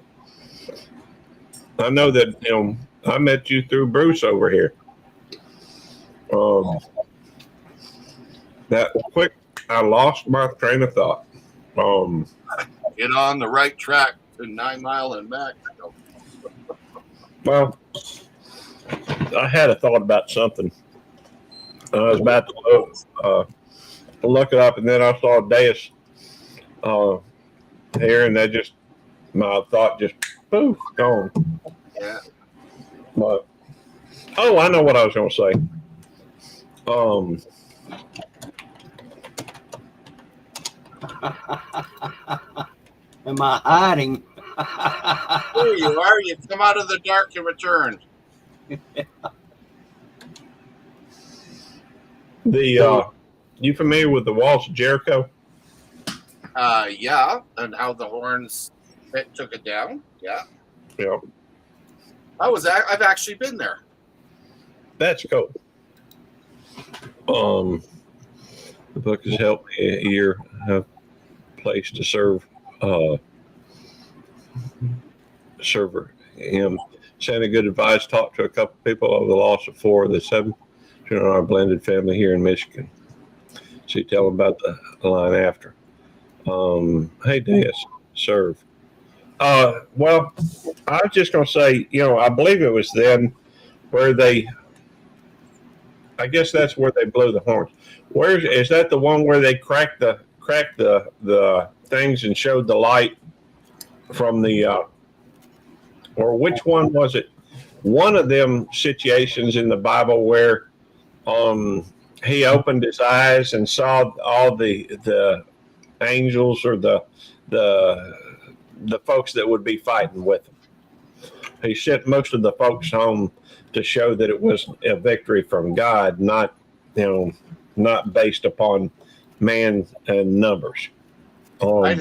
I know that I met you through Bruce over here. That quick, I lost my train of thought. Get on the right track to 9 Mile and back. Well, I had a thought about something. I was about to look it up, and then I saw Deus here, and that just my thought just poof gone. Yeah. But I know what I was going to say. Am I hiding? There you are. You come out of the dark and returned. You familiar with the walls of Jericho? Yeah, and how the horns took it down. Yeah, Yeah, I've actually been there. that's cool. The book has helped me a year have a place to serve him. Sent good advice. Talked to a couple people over the loss of 4 of the 7 in our blended family here in Michigan. So you tell them about the line after. Hey, Deus, serve. Well, I was just going to say, I believe it was then where I guess that's where they blew the horns. Where is that the one where they cracked the things and showed the light from or which one was it? One of them situations in the Bible where he opened his eyes and saw all the angels or the folks that would be fighting with him. He sent most of the folks home to show that it was a victory from God, not based upon man and numbers. I'd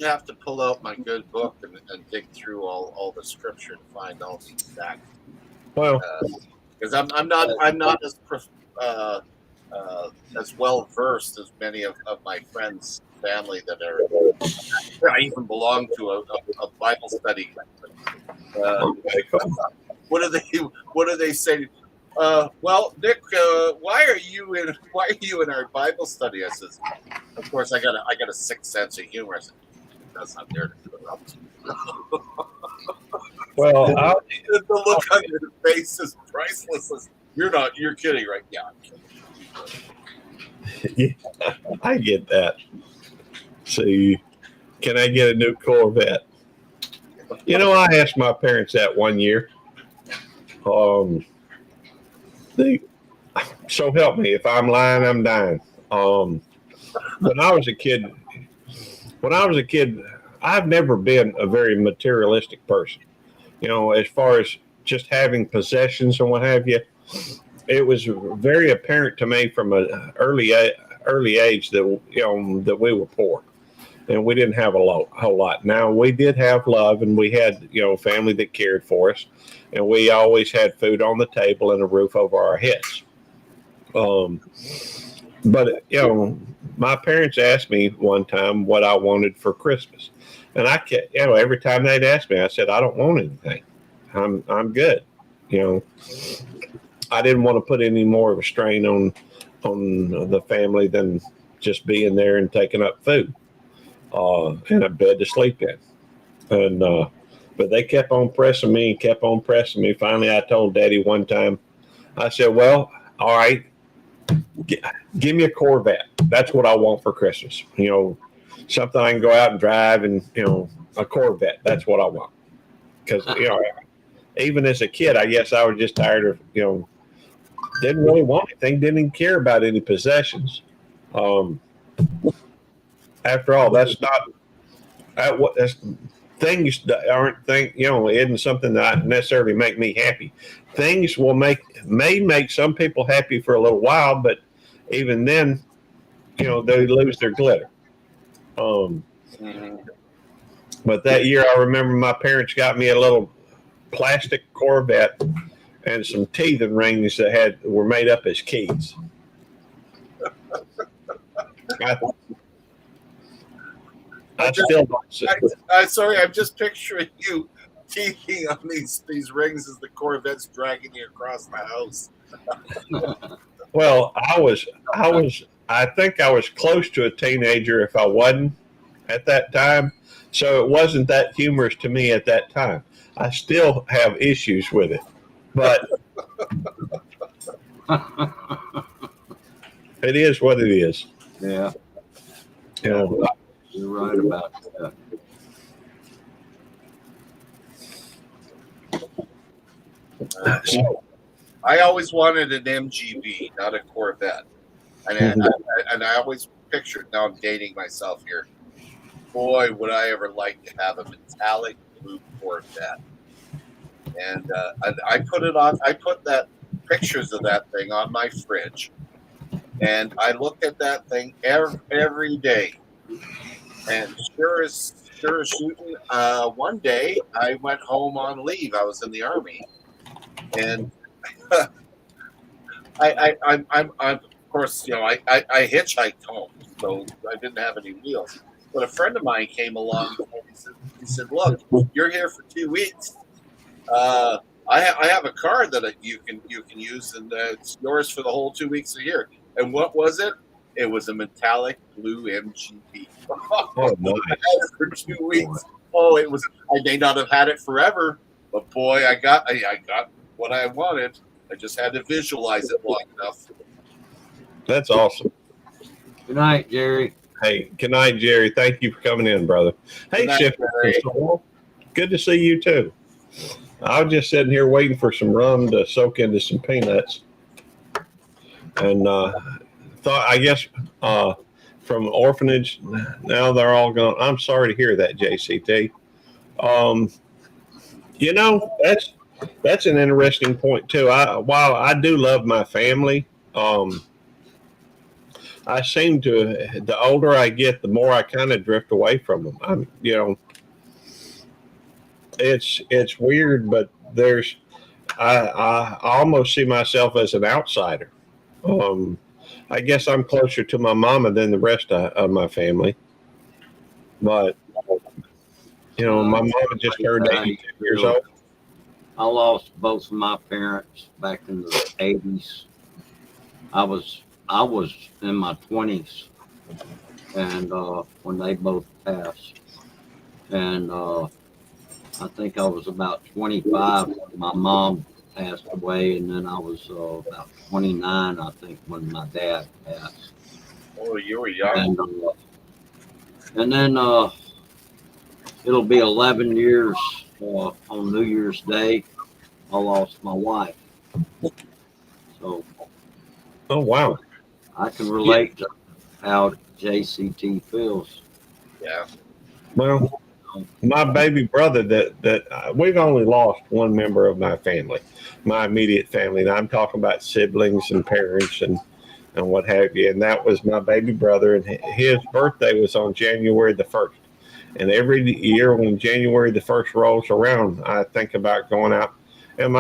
have to pull out my good book and dig through all the scripture to find all the exact. Well, because I'm not as well versed as many of my friends' family that I even belong to a Bible study. What do they say? Well, Nick, why are you in our Bible study? I says, of course, I got a sixth sense of humor. I said, that's not there to interrupt. well, the look on your face is priceless. You're kidding, right? Yeah, I'm kidding. Yeah, I get that. See, can I get a new Corvette? I asked my parents that one year. So help me. If I'm lying, I'm dying. When I was a kid, I've never been a very materialistic person. As far as just having possessions and what have you, it was very apparent to me from an early age that we were poor and we didn't have a whole lot. Now we did have love and we had family that cared for us, and we always had food on the table and a roof over our heads. But my parents asked me one time what I wanted for Christmas, and I kept, every time they'd ask me, I said I don't want anything. I'm good. I didn't want to put any more of a strain on the family than just being there and taking up food and a bed to sleep in. And but they kept on pressing me. Finally, I told Daddy one time, I said, well, all right, give me a Corvette. That's what I want for Christmas. Something I can go out and drive, and a Corvette. That's what I want. Because even as a kid, I guess I was just tired of didn't really want anything, didn't even care about any possessions. After all, that's things that aren't isn't something that necessarily make me happy. Things may make some people happy for a little while, but even then, they lose their glitter. But that year, I remember my parents got me a little plastic Corvette and some teething rings that were made up as keys. I still don't see. Sorry, I'm just picturing you teething on these rings as the Corvette's dragging you across the house. Well, I think I was close to a teenager if I wasn't at that time. So it wasn't that humorous to me at that time. I still have issues with it, but it is what it is. Yeah, You know, you're right about that. so, I always wanted an MGB, not a Corvette, and I always pictured. Now I'm dating myself here. Boy, would I ever like to have a metallic blue Corvette. And I put it on. I put that pictures of that thing on my fridge, and I looked at that thing every day. And sure as shooting, one day I went home on leave. I was in the army, and I'm of course, I hitchhiked home, so I didn't have any wheels. But a friend of mine came along. And he said, "Look, you're here for 2 weeks. I have a car that you can use, and it's yours for the whole 2 weeks a year." And what was it? It was a metallic blue MGB. oh, nice. I had it for 2 weeks. Oh, it was. I may not have had it forever, but boy, I got what I wanted. I just had to visualize it long enough. That's awesome. Good night, Jerry. Hey, good night, Jerry. Thank you for coming in, brother. Hey, Good night, Shifter. Jerry. Good to see you too. I was just sitting here waiting for some rum to soak into some peanuts, and thought, I guess, from orphanage, now they're all gone. I'm sorry to hear that, JCT. That's an interesting point too. While I do love my family, I seem to, the older I get, the more I kind of drift away from them. It's weird, but I almost see myself as an outsider. I guess I'm closer to my mama than the rest of my family, but my mama just turned 82 years old. I lost both of my parents back in the 80s. I was in my 20s, and when they both passed, and I think I was about 25 when my mom passed away, and then I was about 29, I think, when my dad passed. Oh, you were young. And then it'll be 11 years on New Year's Day. I lost my wife. So Oh, wow. I can relate to how JCT feels. Yeah. Well, my baby brother that we've only lost one member of my family, my immediate family. And I'm talking about siblings and parents and what have you. And that was my baby brother. And his birthday was on January the 1st. And every year when January the 1st rolls around, I think about going out. And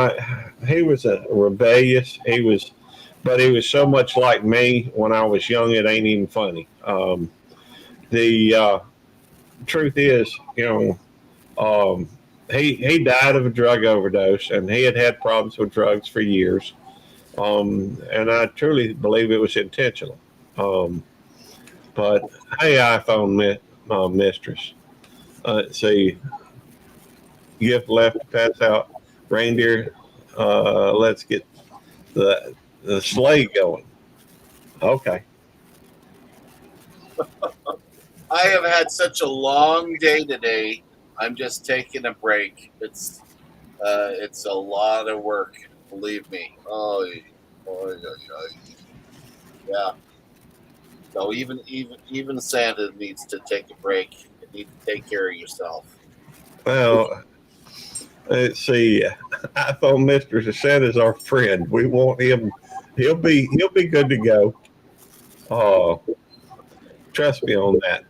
he was a rebellious. But he was so much like me when I was young, it ain't even funny. The truth is, he died of a drug overdose, and he had problems with drugs for years. And I truly believe it was intentional. But hey, iPhone mistress, let's see, gift left to pass out, reindeer. Let's get the sleigh going. Okay. I have had such a long day today. I'm just taking a break. It's a lot of work, believe me. Oh, yeah. So even Santa needs to take a break. You need to take care of yourself. Well, let's see. iPhone mistress Santa's our friend. We want him. He'll be good to go. Trust me on that.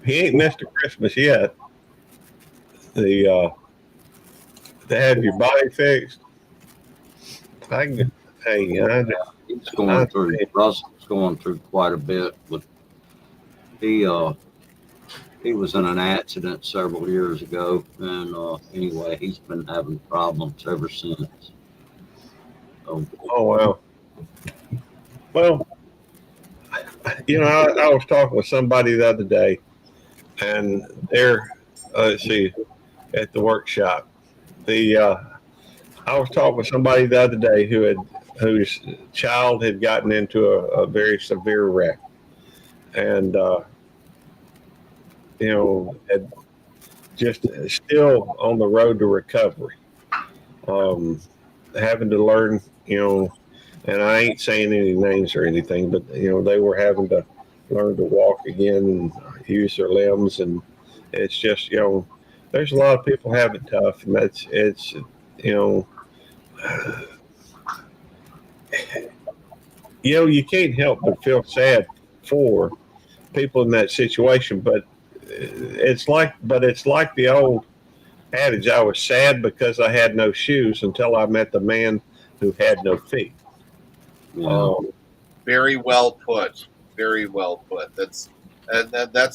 He ain't Mr. Christmas yet. To have your body fixed. He's going through. Russell's going through quite a bit. But he he was in an accident several years ago, and anyway, he's been having problems ever since. So, Oh wow. Well, I was talking with somebody the other day, and they're let's see, at the workshop. The I was talking with somebody the other day whose child had gotten into a very severe wreck, and had just still on the road to recovery, um, having to learn, and I ain't saying any names or anything, but they were having to learn to walk again and use their limbs, and it's just there's a lot of people have it tough, and it's you know you can't help but feel sad for people in that situation, but it's like the old adage, I was sad because I had no shoes until I met the man who had no feet. yeah. Very well put. Very well put. That's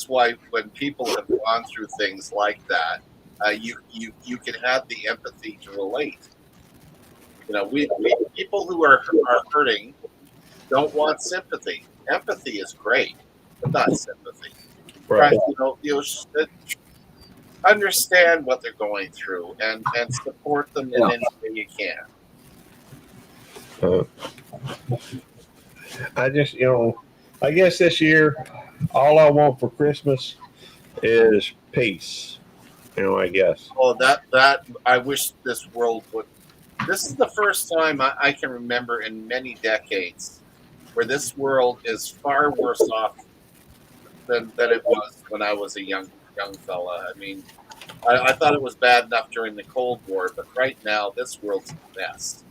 why when people have gone through things like that, you can have the empathy to relate. We people who are hurting don't want sympathy. Empathy is great, but not sympathy. Right? Right. Understand what they're going through and support them in Yeah. any way you can. Uh, I just, I guess this year, all I want for Christmas is peace. I guess. Oh, that I wish this world would. This is the first time I can remember in many decades where this world is far worse off than it was when I was a young fella. I mean, I thought it was bad enough during the Cold War, but right now this world's a mess,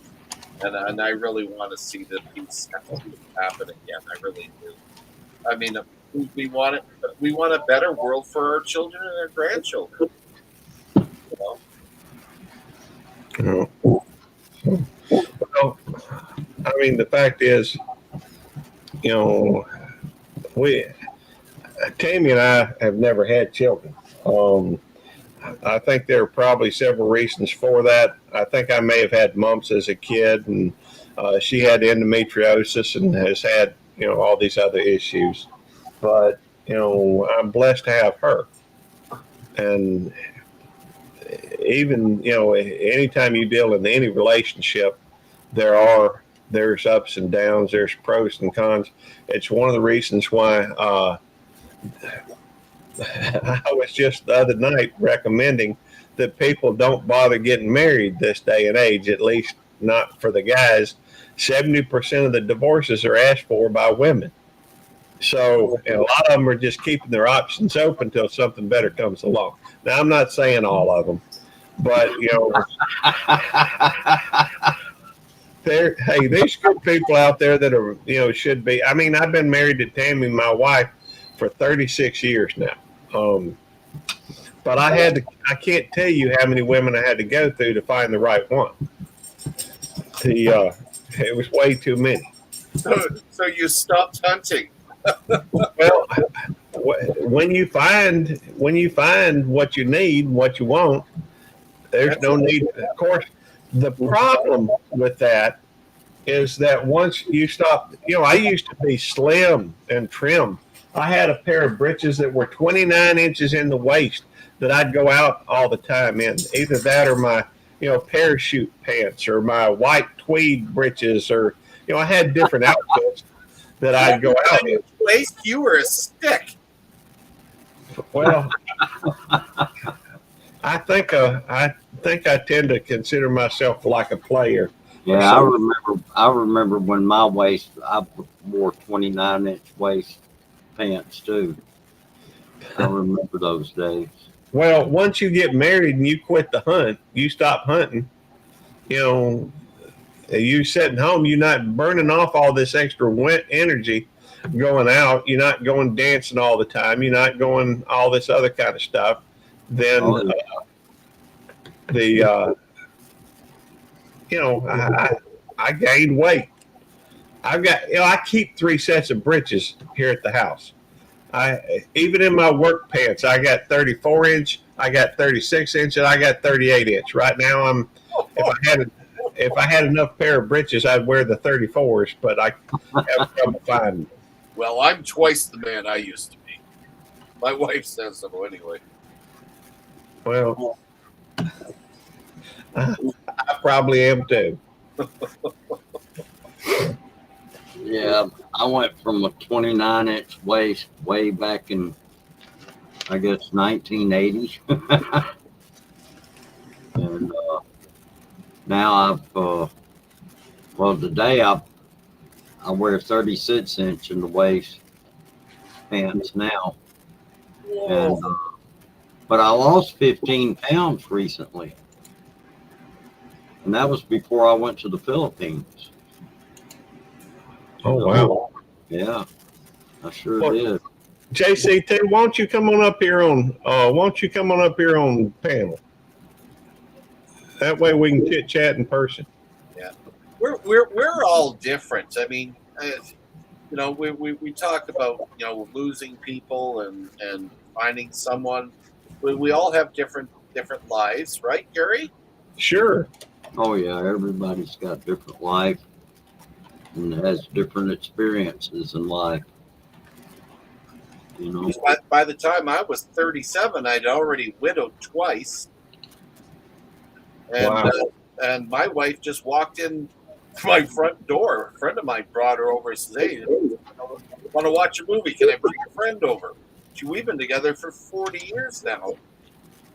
and I really want to see the peace happen again. I really do. I mean, we want it. We want a better world for our children and our grandchildren. You know. Well, I mean, the fact is, we Tammy and I have never had children. I think there are probably several reasons for that. I think I may have had mumps as a kid, and she had endometriosis and has had, all these other issues. But, I'm blessed to have her. And even, anytime you deal in any relationship, there's ups and downs, there's pros and cons. It's one of the reasons why I was just the other night recommending that people don't bother getting married this day and age, at least not for the guys. 70% of the divorces are asked for by women. So, and a lot of them are just keeping their options open until something better comes along. Now, I'm not saying all of them, but, hey, there's good people out there that are, should be. I mean, I've been married to Tammy, my wife, for 36 years now. But I can't tell you how many women I had to go through to find the right one. It was way too many. So you stopped hunting. Well, when you find what you need, what you want, there's no need. Of course, the problem with that is that once you stop, I used to be slim and trim. I had a pair of breeches that were 29 inches in the waist that I'd go out all the time in. Either that or my, parachute pants or my white tweed breeches, or, I had different outfits that I'd go out in. Waist, you were a stick. Well, I think I tend to consider myself like a player. Yeah, I remember when my waist, I wore 29-inch waist pants too. I remember those days. Well, once you get married and you quit the hunt, you stop hunting, you sitting home, you're not burning off all this extra energy going out. You're not going dancing all the time. You're not going all this other kind of stuff. Then I gained weight. I've got, I keep 3 sets of breeches here at the house. I even in my work pants, I got 34-inch, I got 36-inch, and I got 38-inch. Right now, if I had enough pair of breeches, I'd wear the 34s, but I have trouble finding them. Well, I'm twice the man I used to be. My wife says so anyway. Well, I probably am too. Yeah, I went from a 29-inch waist way back in, I guess, 1980. And now well, today I wear 36-inch in the waist pants now. And but I lost 15 pounds recently, and that was before I went to the Philippines. Oh wow! Yeah, I sure Well, did. JCT, why don't you come on up here on? Why don't you come on up here on panel? That way we can chit chat in person. Yeah, we're all different. I mean, we talked about losing people and finding someone. We all have different lives, right, Gary? Sure. Oh yeah, everybody's got different life and has different experiences in life. You know. By the time I was 37, I'd already widowed twice, and Wow. And my wife just walked in my front door. A friend of mine brought her over and said, "Hey, want to watch a movie? Can I bring a friend over?" We've been together for 40 years now,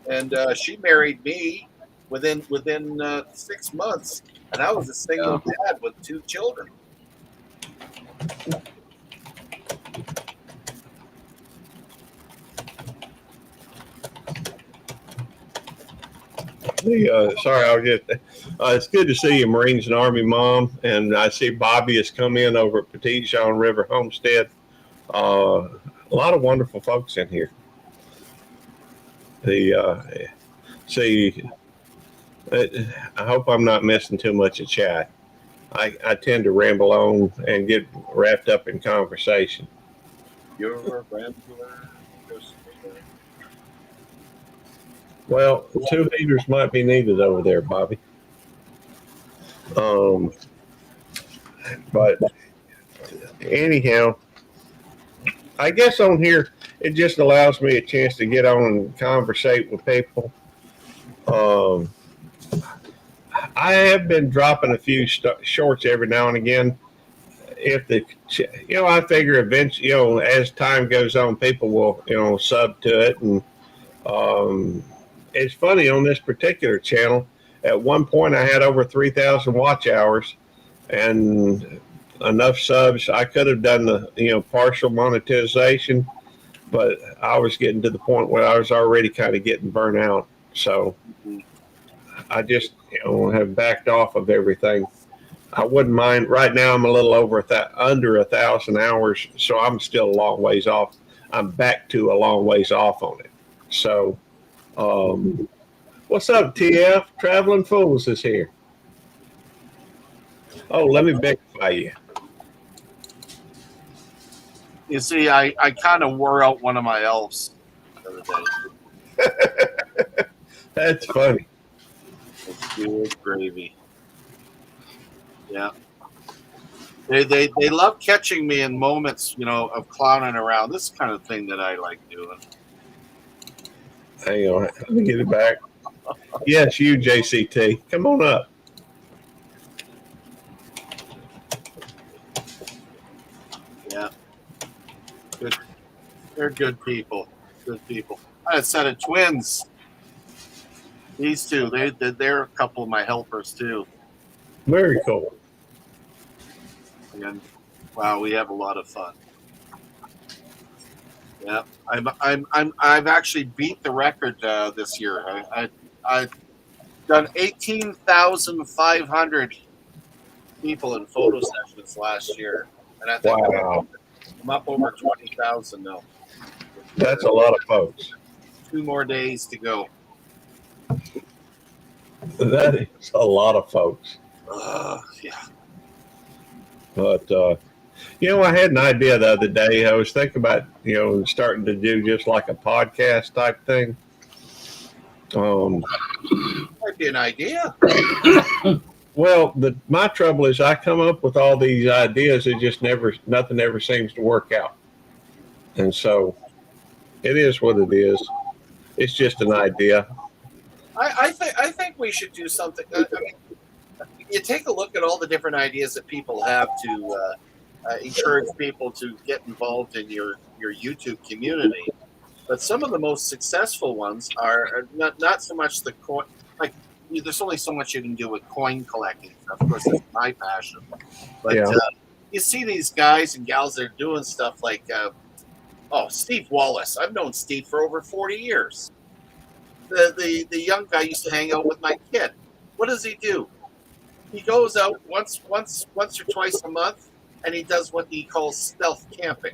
and she married me within 6 months, and I was a single dad with 2 children. Sorry, I'll get. It's good to see you, Marines and Army Mom, and I see Bobby has come in over at Petit Jean River Homestead. A lot of wonderful folks in here. See, I hope I'm not missing too much of chat. I tend to ramble on and get wrapped up in conversation. You're a rambler. Well, 2 heaters might be needed over there, Bobby. But anyhow, I guess on here it just allows me a chance to get on and conversate with people. I have been dropping a few shorts every now and again. I figure eventually, as time goes on, people will, sub to it, and it's funny on this particular channel. At one point, I had over 3,000 watch hours and enough subs. I could have done the partial monetization, but I was getting to the point where I was already kind of getting burnt out. So I just have backed off of everything. I wouldn't mind. Right now, I'm a little over under 1,000 hours, so I'm still a long ways off. I'm back to a long ways off on it. So. What's up, TF? Traveling Fools is here. Oh, let me bectify you. You see, I kind of wore out one of my elves the other day. That's funny. It's good gravy. Yeah. They love catching me in moments, of clowning around. This kind of thing that I like doing. Hang on, let me get it back. Yes, you, JCT. Come on up. Yeah. Good. They're good people. Good people. I had a set of twins. These two, they're a couple of my helpers too. Very cool. And wow, we have a lot of fun. Yeah, I've actually beat the record this year. I've done 18,500 people in photo sessions last year, and I think wow. I'm up over 20,000 now. That's a lot of folks. 2 more days to go. That is a lot of folks. Yeah. But I had an idea the other day. I was thinking about, starting to do just like a podcast type thing. Might be an idea. Well, my trouble is I come up with all these ideas. It just nothing ever seems to work out. And so it is what it is. It's just an idea. I think we should do something. I mean, you take a look at all the different ideas that people have to encourage people to get involved in your YouTube community. But some of the most successful ones are not so much the coin. Like, there's only so much you can do with coin collecting. Of course, that's my passion. But Yeah. You see these guys and gals that are doing stuff like, Steve Wallace. I've known Steve for over 40 years. The young guy used to hang out with my kid. What does he do? He goes out once or twice a month, and he does what he calls stealth camping.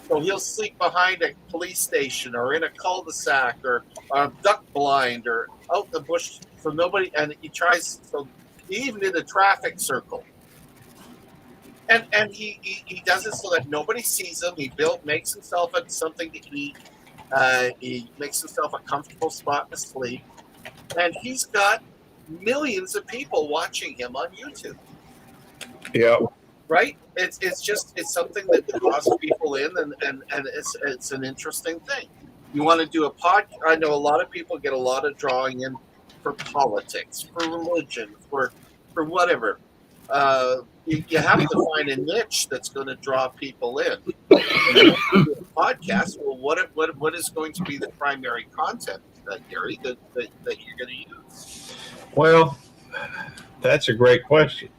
So he'll sleep behind a police station or in a cul-de-sac or a duck blind or out in the bush so nobody. And he tries. So he even did a traffic circle. And he does it so that nobody sees him. He makes himself something to eat. He makes himself a comfortable spot to sleep, and he's got millions of people watching him on YouTube. Yeah. Right? It's something that draws people in, and it's an interesting thing. You want to do a podcast? I know a lot of people get a lot of drawing in for politics, for religion, for whatever. You have to find a niche that's going to draw people in. Podcast. Well, what is going to be the primary content, Gary, that you're going to use? Well, that's a great question.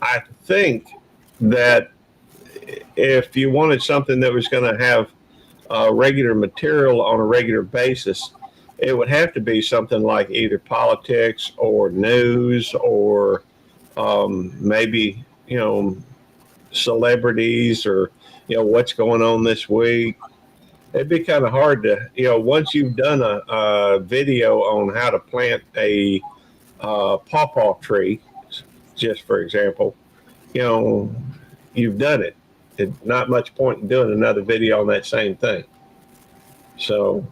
I think that if you wanted something that was going to have regular material on a regular basis, it would have to be something like either politics or news or maybe, celebrities or, what's going on this week. It'd be kind of hard to, once you've done a video on how to plant a pawpaw tree, just for example, you've done it. It's not much point in doing another video on that same thing. So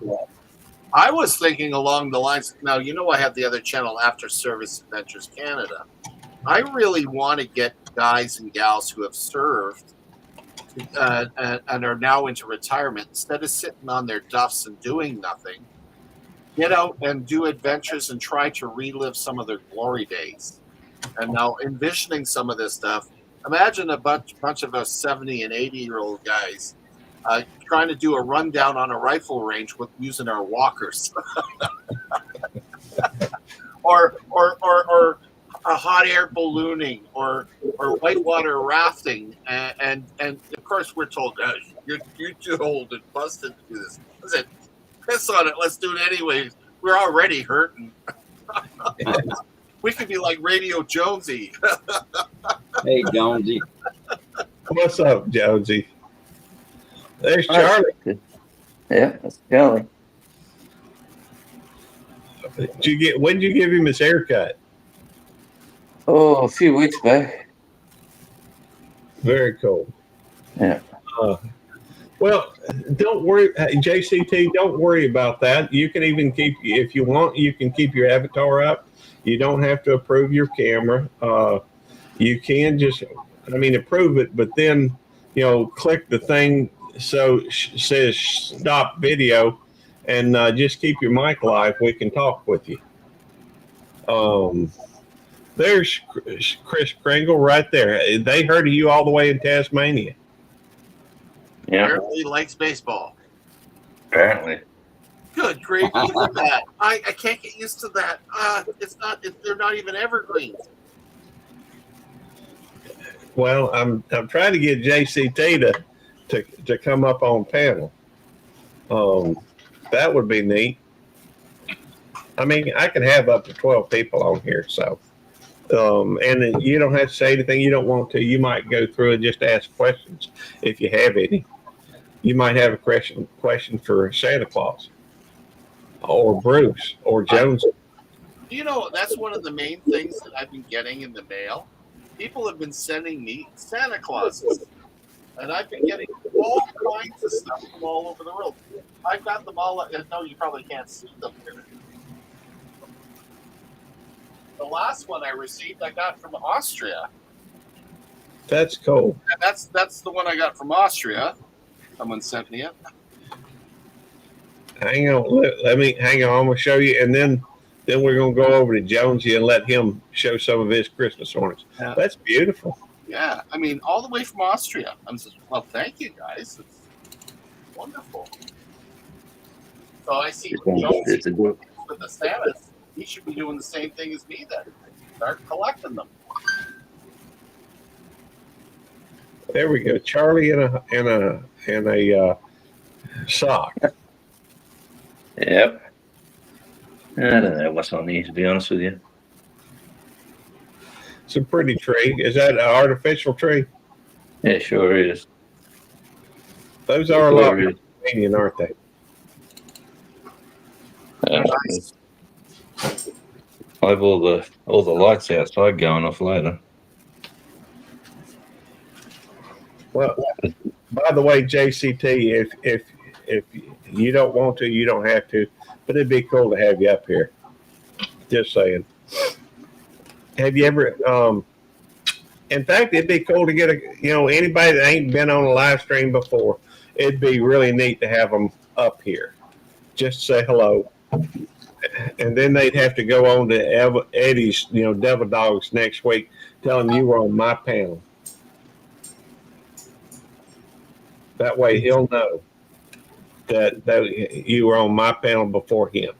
I was thinking along the lines. Now, I have the other channel, After Service Adventures Canada. I really want to get guys and gals who have served and are now into retirement, instead of sitting on their duffs and doing nothing, get out and do adventures and try to relive some of their glory days. And now envisioning some of this stuff, imagine a bunch of us 70 and 80-year-old guys trying to do a rundown on a rifle range with using our walkers, or a hot air ballooning, or whitewater rafting, and of course we're told you're too old and busted to do this. Listen, piss on it. Let's do it anyways. We're already hurting. We could be like Radio Jonesy. Hey, Jonesy. what's up, Jonesy? There's Charlie. Yeah, that's Charlie. When did you give him his haircut? Oh, a few weeks back. Very cool. Yeah. Well, don't worry, JCT. Don't worry about that. You can even if you want, you can keep your avatar up. You don't have to approve your camera. You can just, approve it, but then, click the thing says stop video, and just keep your mic live. We can talk with you. There's Chris Kringle right there. They heard of you all the way in Tasmania. Yeah. Apparently likes baseball. Apparently. Good grief, look at that. I can't get used to that. They're not even evergreens. Well, I'm trying to get JCT to come up on panel. That would be neat. I can have up to 12 people on here, so and you don't have to say anything you don't want to. You might go through and just ask questions if you have any. You might have a question for Santa Claus or Bruce or Jones. That's one of the main things that I've been getting in the mail people have been sending me Santa Clauses, and I've been getting all kinds of stuff from all over the world. I've got them all. No, you probably can't see them here. The last one I received, I got from Austria. That's cool. And that's the one I got from Austria. Someone sent me it. Hang on, let me hang on. I'm gonna show you, and then we're gonna go over to Jonesy and let him show some of his Christmas ornaments. Yeah. That's beautiful. Yeah, I mean, all the way from Austria. I'm just, well, thank you guys. It's wonderful. So I see Jones with the Santas. He should be doing the same thing as me then. Start collecting them. There we go. Charlie in a sock. Yep. I don't know what's on these, to be honest with you. It's a pretty tree. Is that an artificial tree? Yeah, sure is. Those are a lot Sure is. Canadian, aren't they? Nice. I have all the lights outside going off later. Well, by the way, JCT, if you don't want to, you don't have to, but it'd be cool to have you up here. Just saying. Have you ever? In fact, it'd be cool to get anybody that ain't been on a live stream before. It'd be really neat to have them up here, just say hello, and then they'd have to go on to Eddie's, Devil Dogs next week, telling you were on my panel. That way he'll know that you were on my panel before him,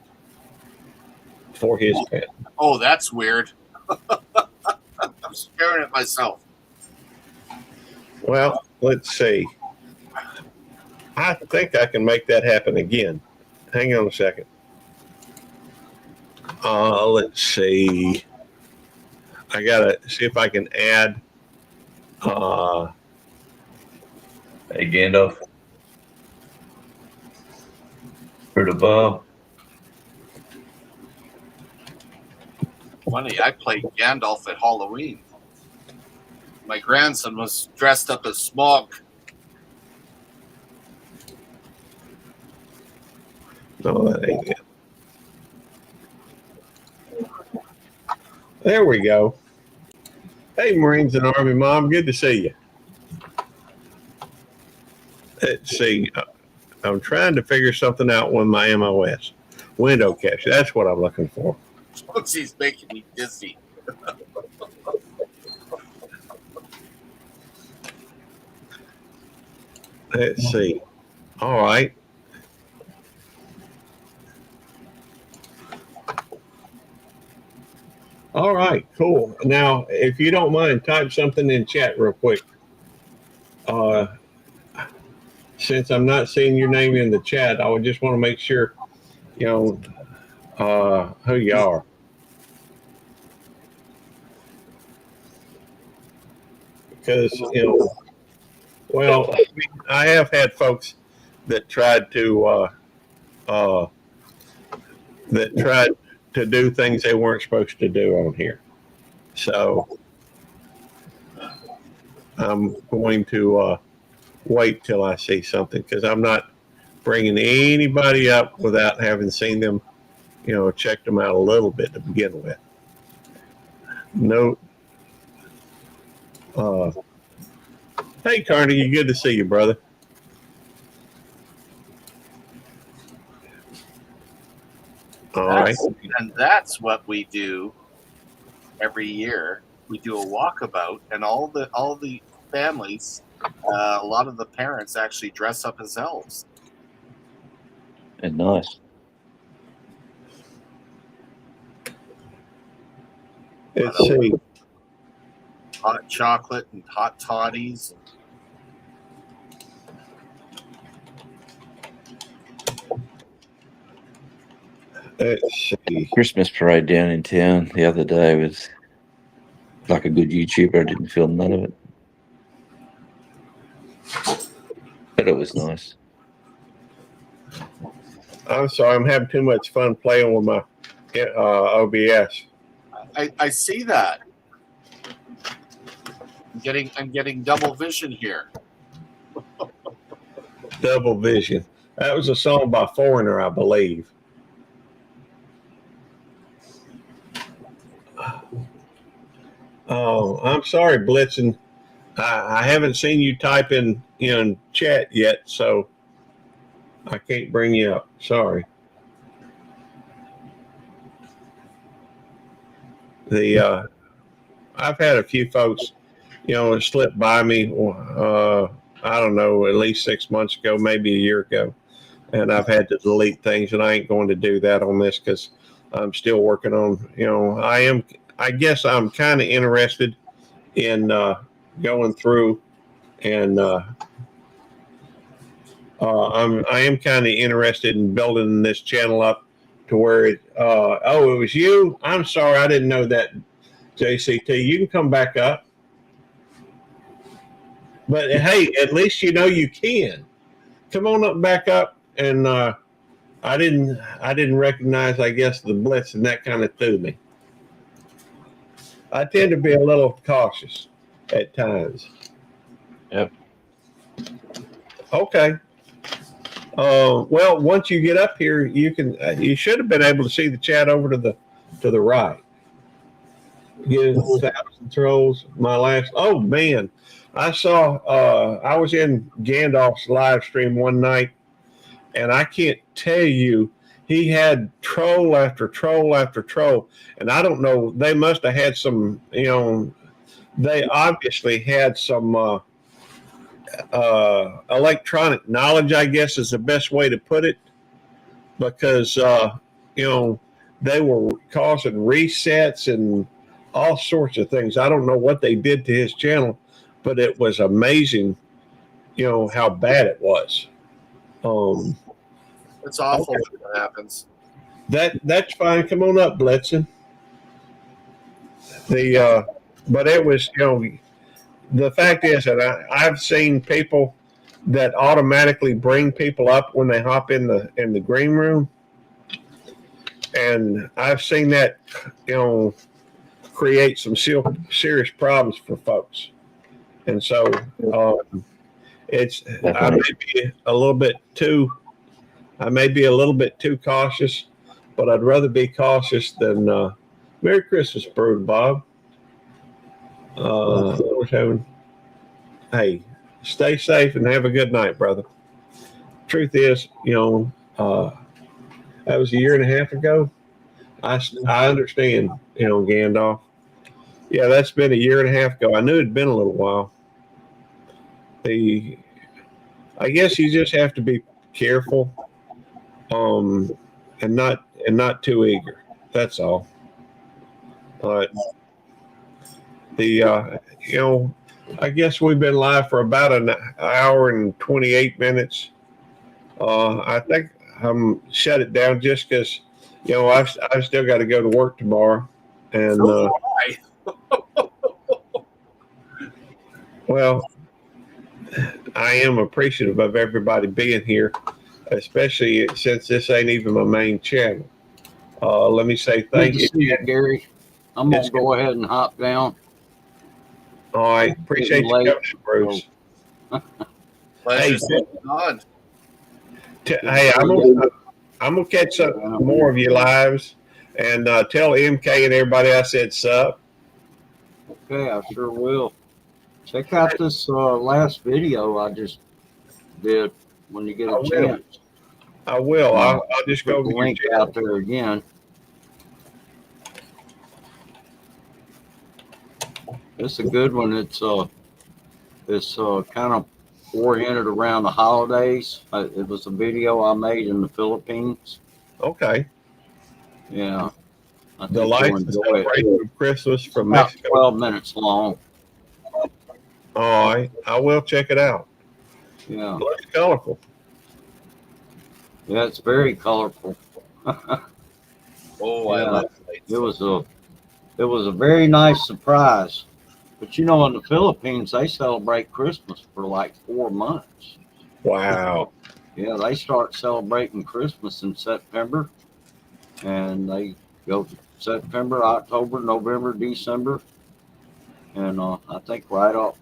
before his panel. Oh, that's weird. I'm staring at myself. Well, let's see. I think I can make that happen again. Hang on a second. Let's see. I gotta see if I can add. Hey, Gandalf. For the bar. Funny, I played Gandalf at Halloween. My grandson was dressed up as Smog. No, that ain't it. There we go. Hey, Marines and Army Mom, good to see you. Let's see. I'm trying to figure something out with my MOS. Window capture. That's what I'm looking for. He's making me dizzy. Let's see. All right. All right, cool. Now, if you don't mind, type something in chat real quick. Since I'm not seeing your name in the chat, I would just want to make sure, who you are. Because, well, I have had folks that tried to do things they weren't supposed to do on here. So I'm going to wait till I see something, because I'm not bringing anybody up without having seen them, checked them out a little bit to begin with. No. Hey, Carnegie, good to see you, brother. All right. And that's what we do every year. We do a walkabout, and all the families, a lot of the parents actually dress up as elves. And nice. Let's see. Hot chocolate and hot toddies. Let's see. Christmas parade down in town the other day was like a good YouTuber. I didn't film none of it. But it was nice. I'm sorry, I'm having too much fun playing with my OBS. I see that. I'm getting double vision here. Double Vision. That was a song by Foreigner, I believe. Oh, I'm sorry, Blitzen. I haven't seen you type in chat yet, so I can't bring you up. Sorry. I've had a few folks, slip by me. I don't know, at least 6 months ago, maybe a year ago, and I've had to delete things, and I ain't going to do that on this because I'm still working on. I guess I'm kind of interested in going through and I am kind of interested in building this channel up to where it. Oh, it was you. I'm sorry, I didn't know that. JCT, you can come back up, but hey, at least you can. Come on up, back up, and I didn't recognize, I guess, the blitz, and that kind of threw me. I tend to be a little cautious at times. Yep. Okay. Well, once you get up here, you should have been able to see the chat over to the right. Get 1,000 trolls. Oh man, I saw. I was in Gandalf's live stream one night, and I can't tell you, he had troll after troll after troll, and I don't know. They must have had some. They obviously had some electronic knowledge, I guess is the best way to put it, because they were causing resets and all sorts of things. I don't know what they did to his channel, but it was amazing, how bad it was. It's awful Okay. when that happens. That's fine. Come on up, Blitzen. But it was, the fact is that I've seen people that automatically bring people up when they hop in the green room, and I've seen that, create some serious problems for folks. And so I may be a little bit too cautious, but I'd rather be cautious than Merry Christmas, Bird Bob. Hey, stay safe and have a good night, brother. Truth is, that was a year and a half ago. I understand, Gandalf. Yeah, that's been a year and a half ago. I knew it'd been a little while. I guess you just have to be careful, and not too eager. That's all. But I guess we've been live for about an hour and 28 minutes. I think I'm shut it down just because, I've still got to go to work tomorrow. And So do I. well, I am appreciative of everybody being here, especially since this ain't even my main channel. Let me say thank Good you. to see you, Gary. I'm It's gonna go ahead and hop down. All right, appreciate you Late. coming, Bruce. Pleasure Hey, seeing you on. Hey, I'm gonna catch up more of your lives and tell MK and everybody I said sup. Okay, I sure will. Check out this last video I just did when you get I a will. chance. I will. I'll just Put go the over your link channel. out there again. It's a good one. It's kind of oriented around the holidays. It was a video I made in the Philippines. Okay. Yeah, I The think lights you'll and enjoy it. celebration of Christmas from About Mexico. 12 minutes long. All right. I will check it out. Yeah, Looks colorful. yeah, it's very colorful. Oh, I Yeah. love lights. It was a very nice surprise. But in the Philippines, they celebrate Christmas for like 4 months. Wow. Yeah, they start celebrating Christmas in September, and they go September, October, November, December, and I think right up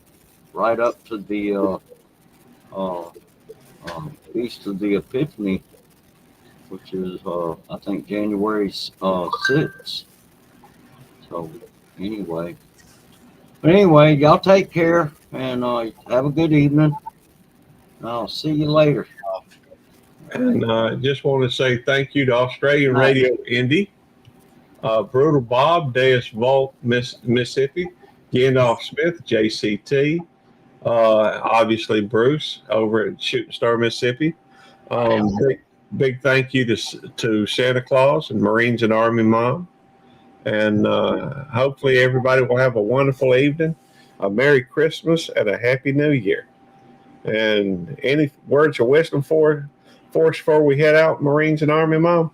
to the feast of the Epiphany, which is I think January 6th. So anyway, y'all take care and have a good evening. I'll see you later. And just want to say thank you to Australian Right. Radio Indy, Brutal Bob, Deus Vault, Mississippi, Gandalf Smith, JCT, obviously Bruce over at Shooting Star, Mississippi. Big thank you to Santa Claus and Marines and Army Mom. And hopefully everybody will have a wonderful evening, a Merry Christmas, and a Happy New Year. And any words of wisdom for us before we head out, Marines and Army Mom?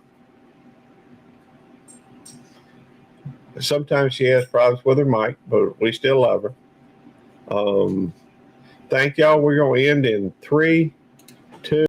Sometimes she has problems with her mic, but we still love her. Thank y'all. We're going to end in 3,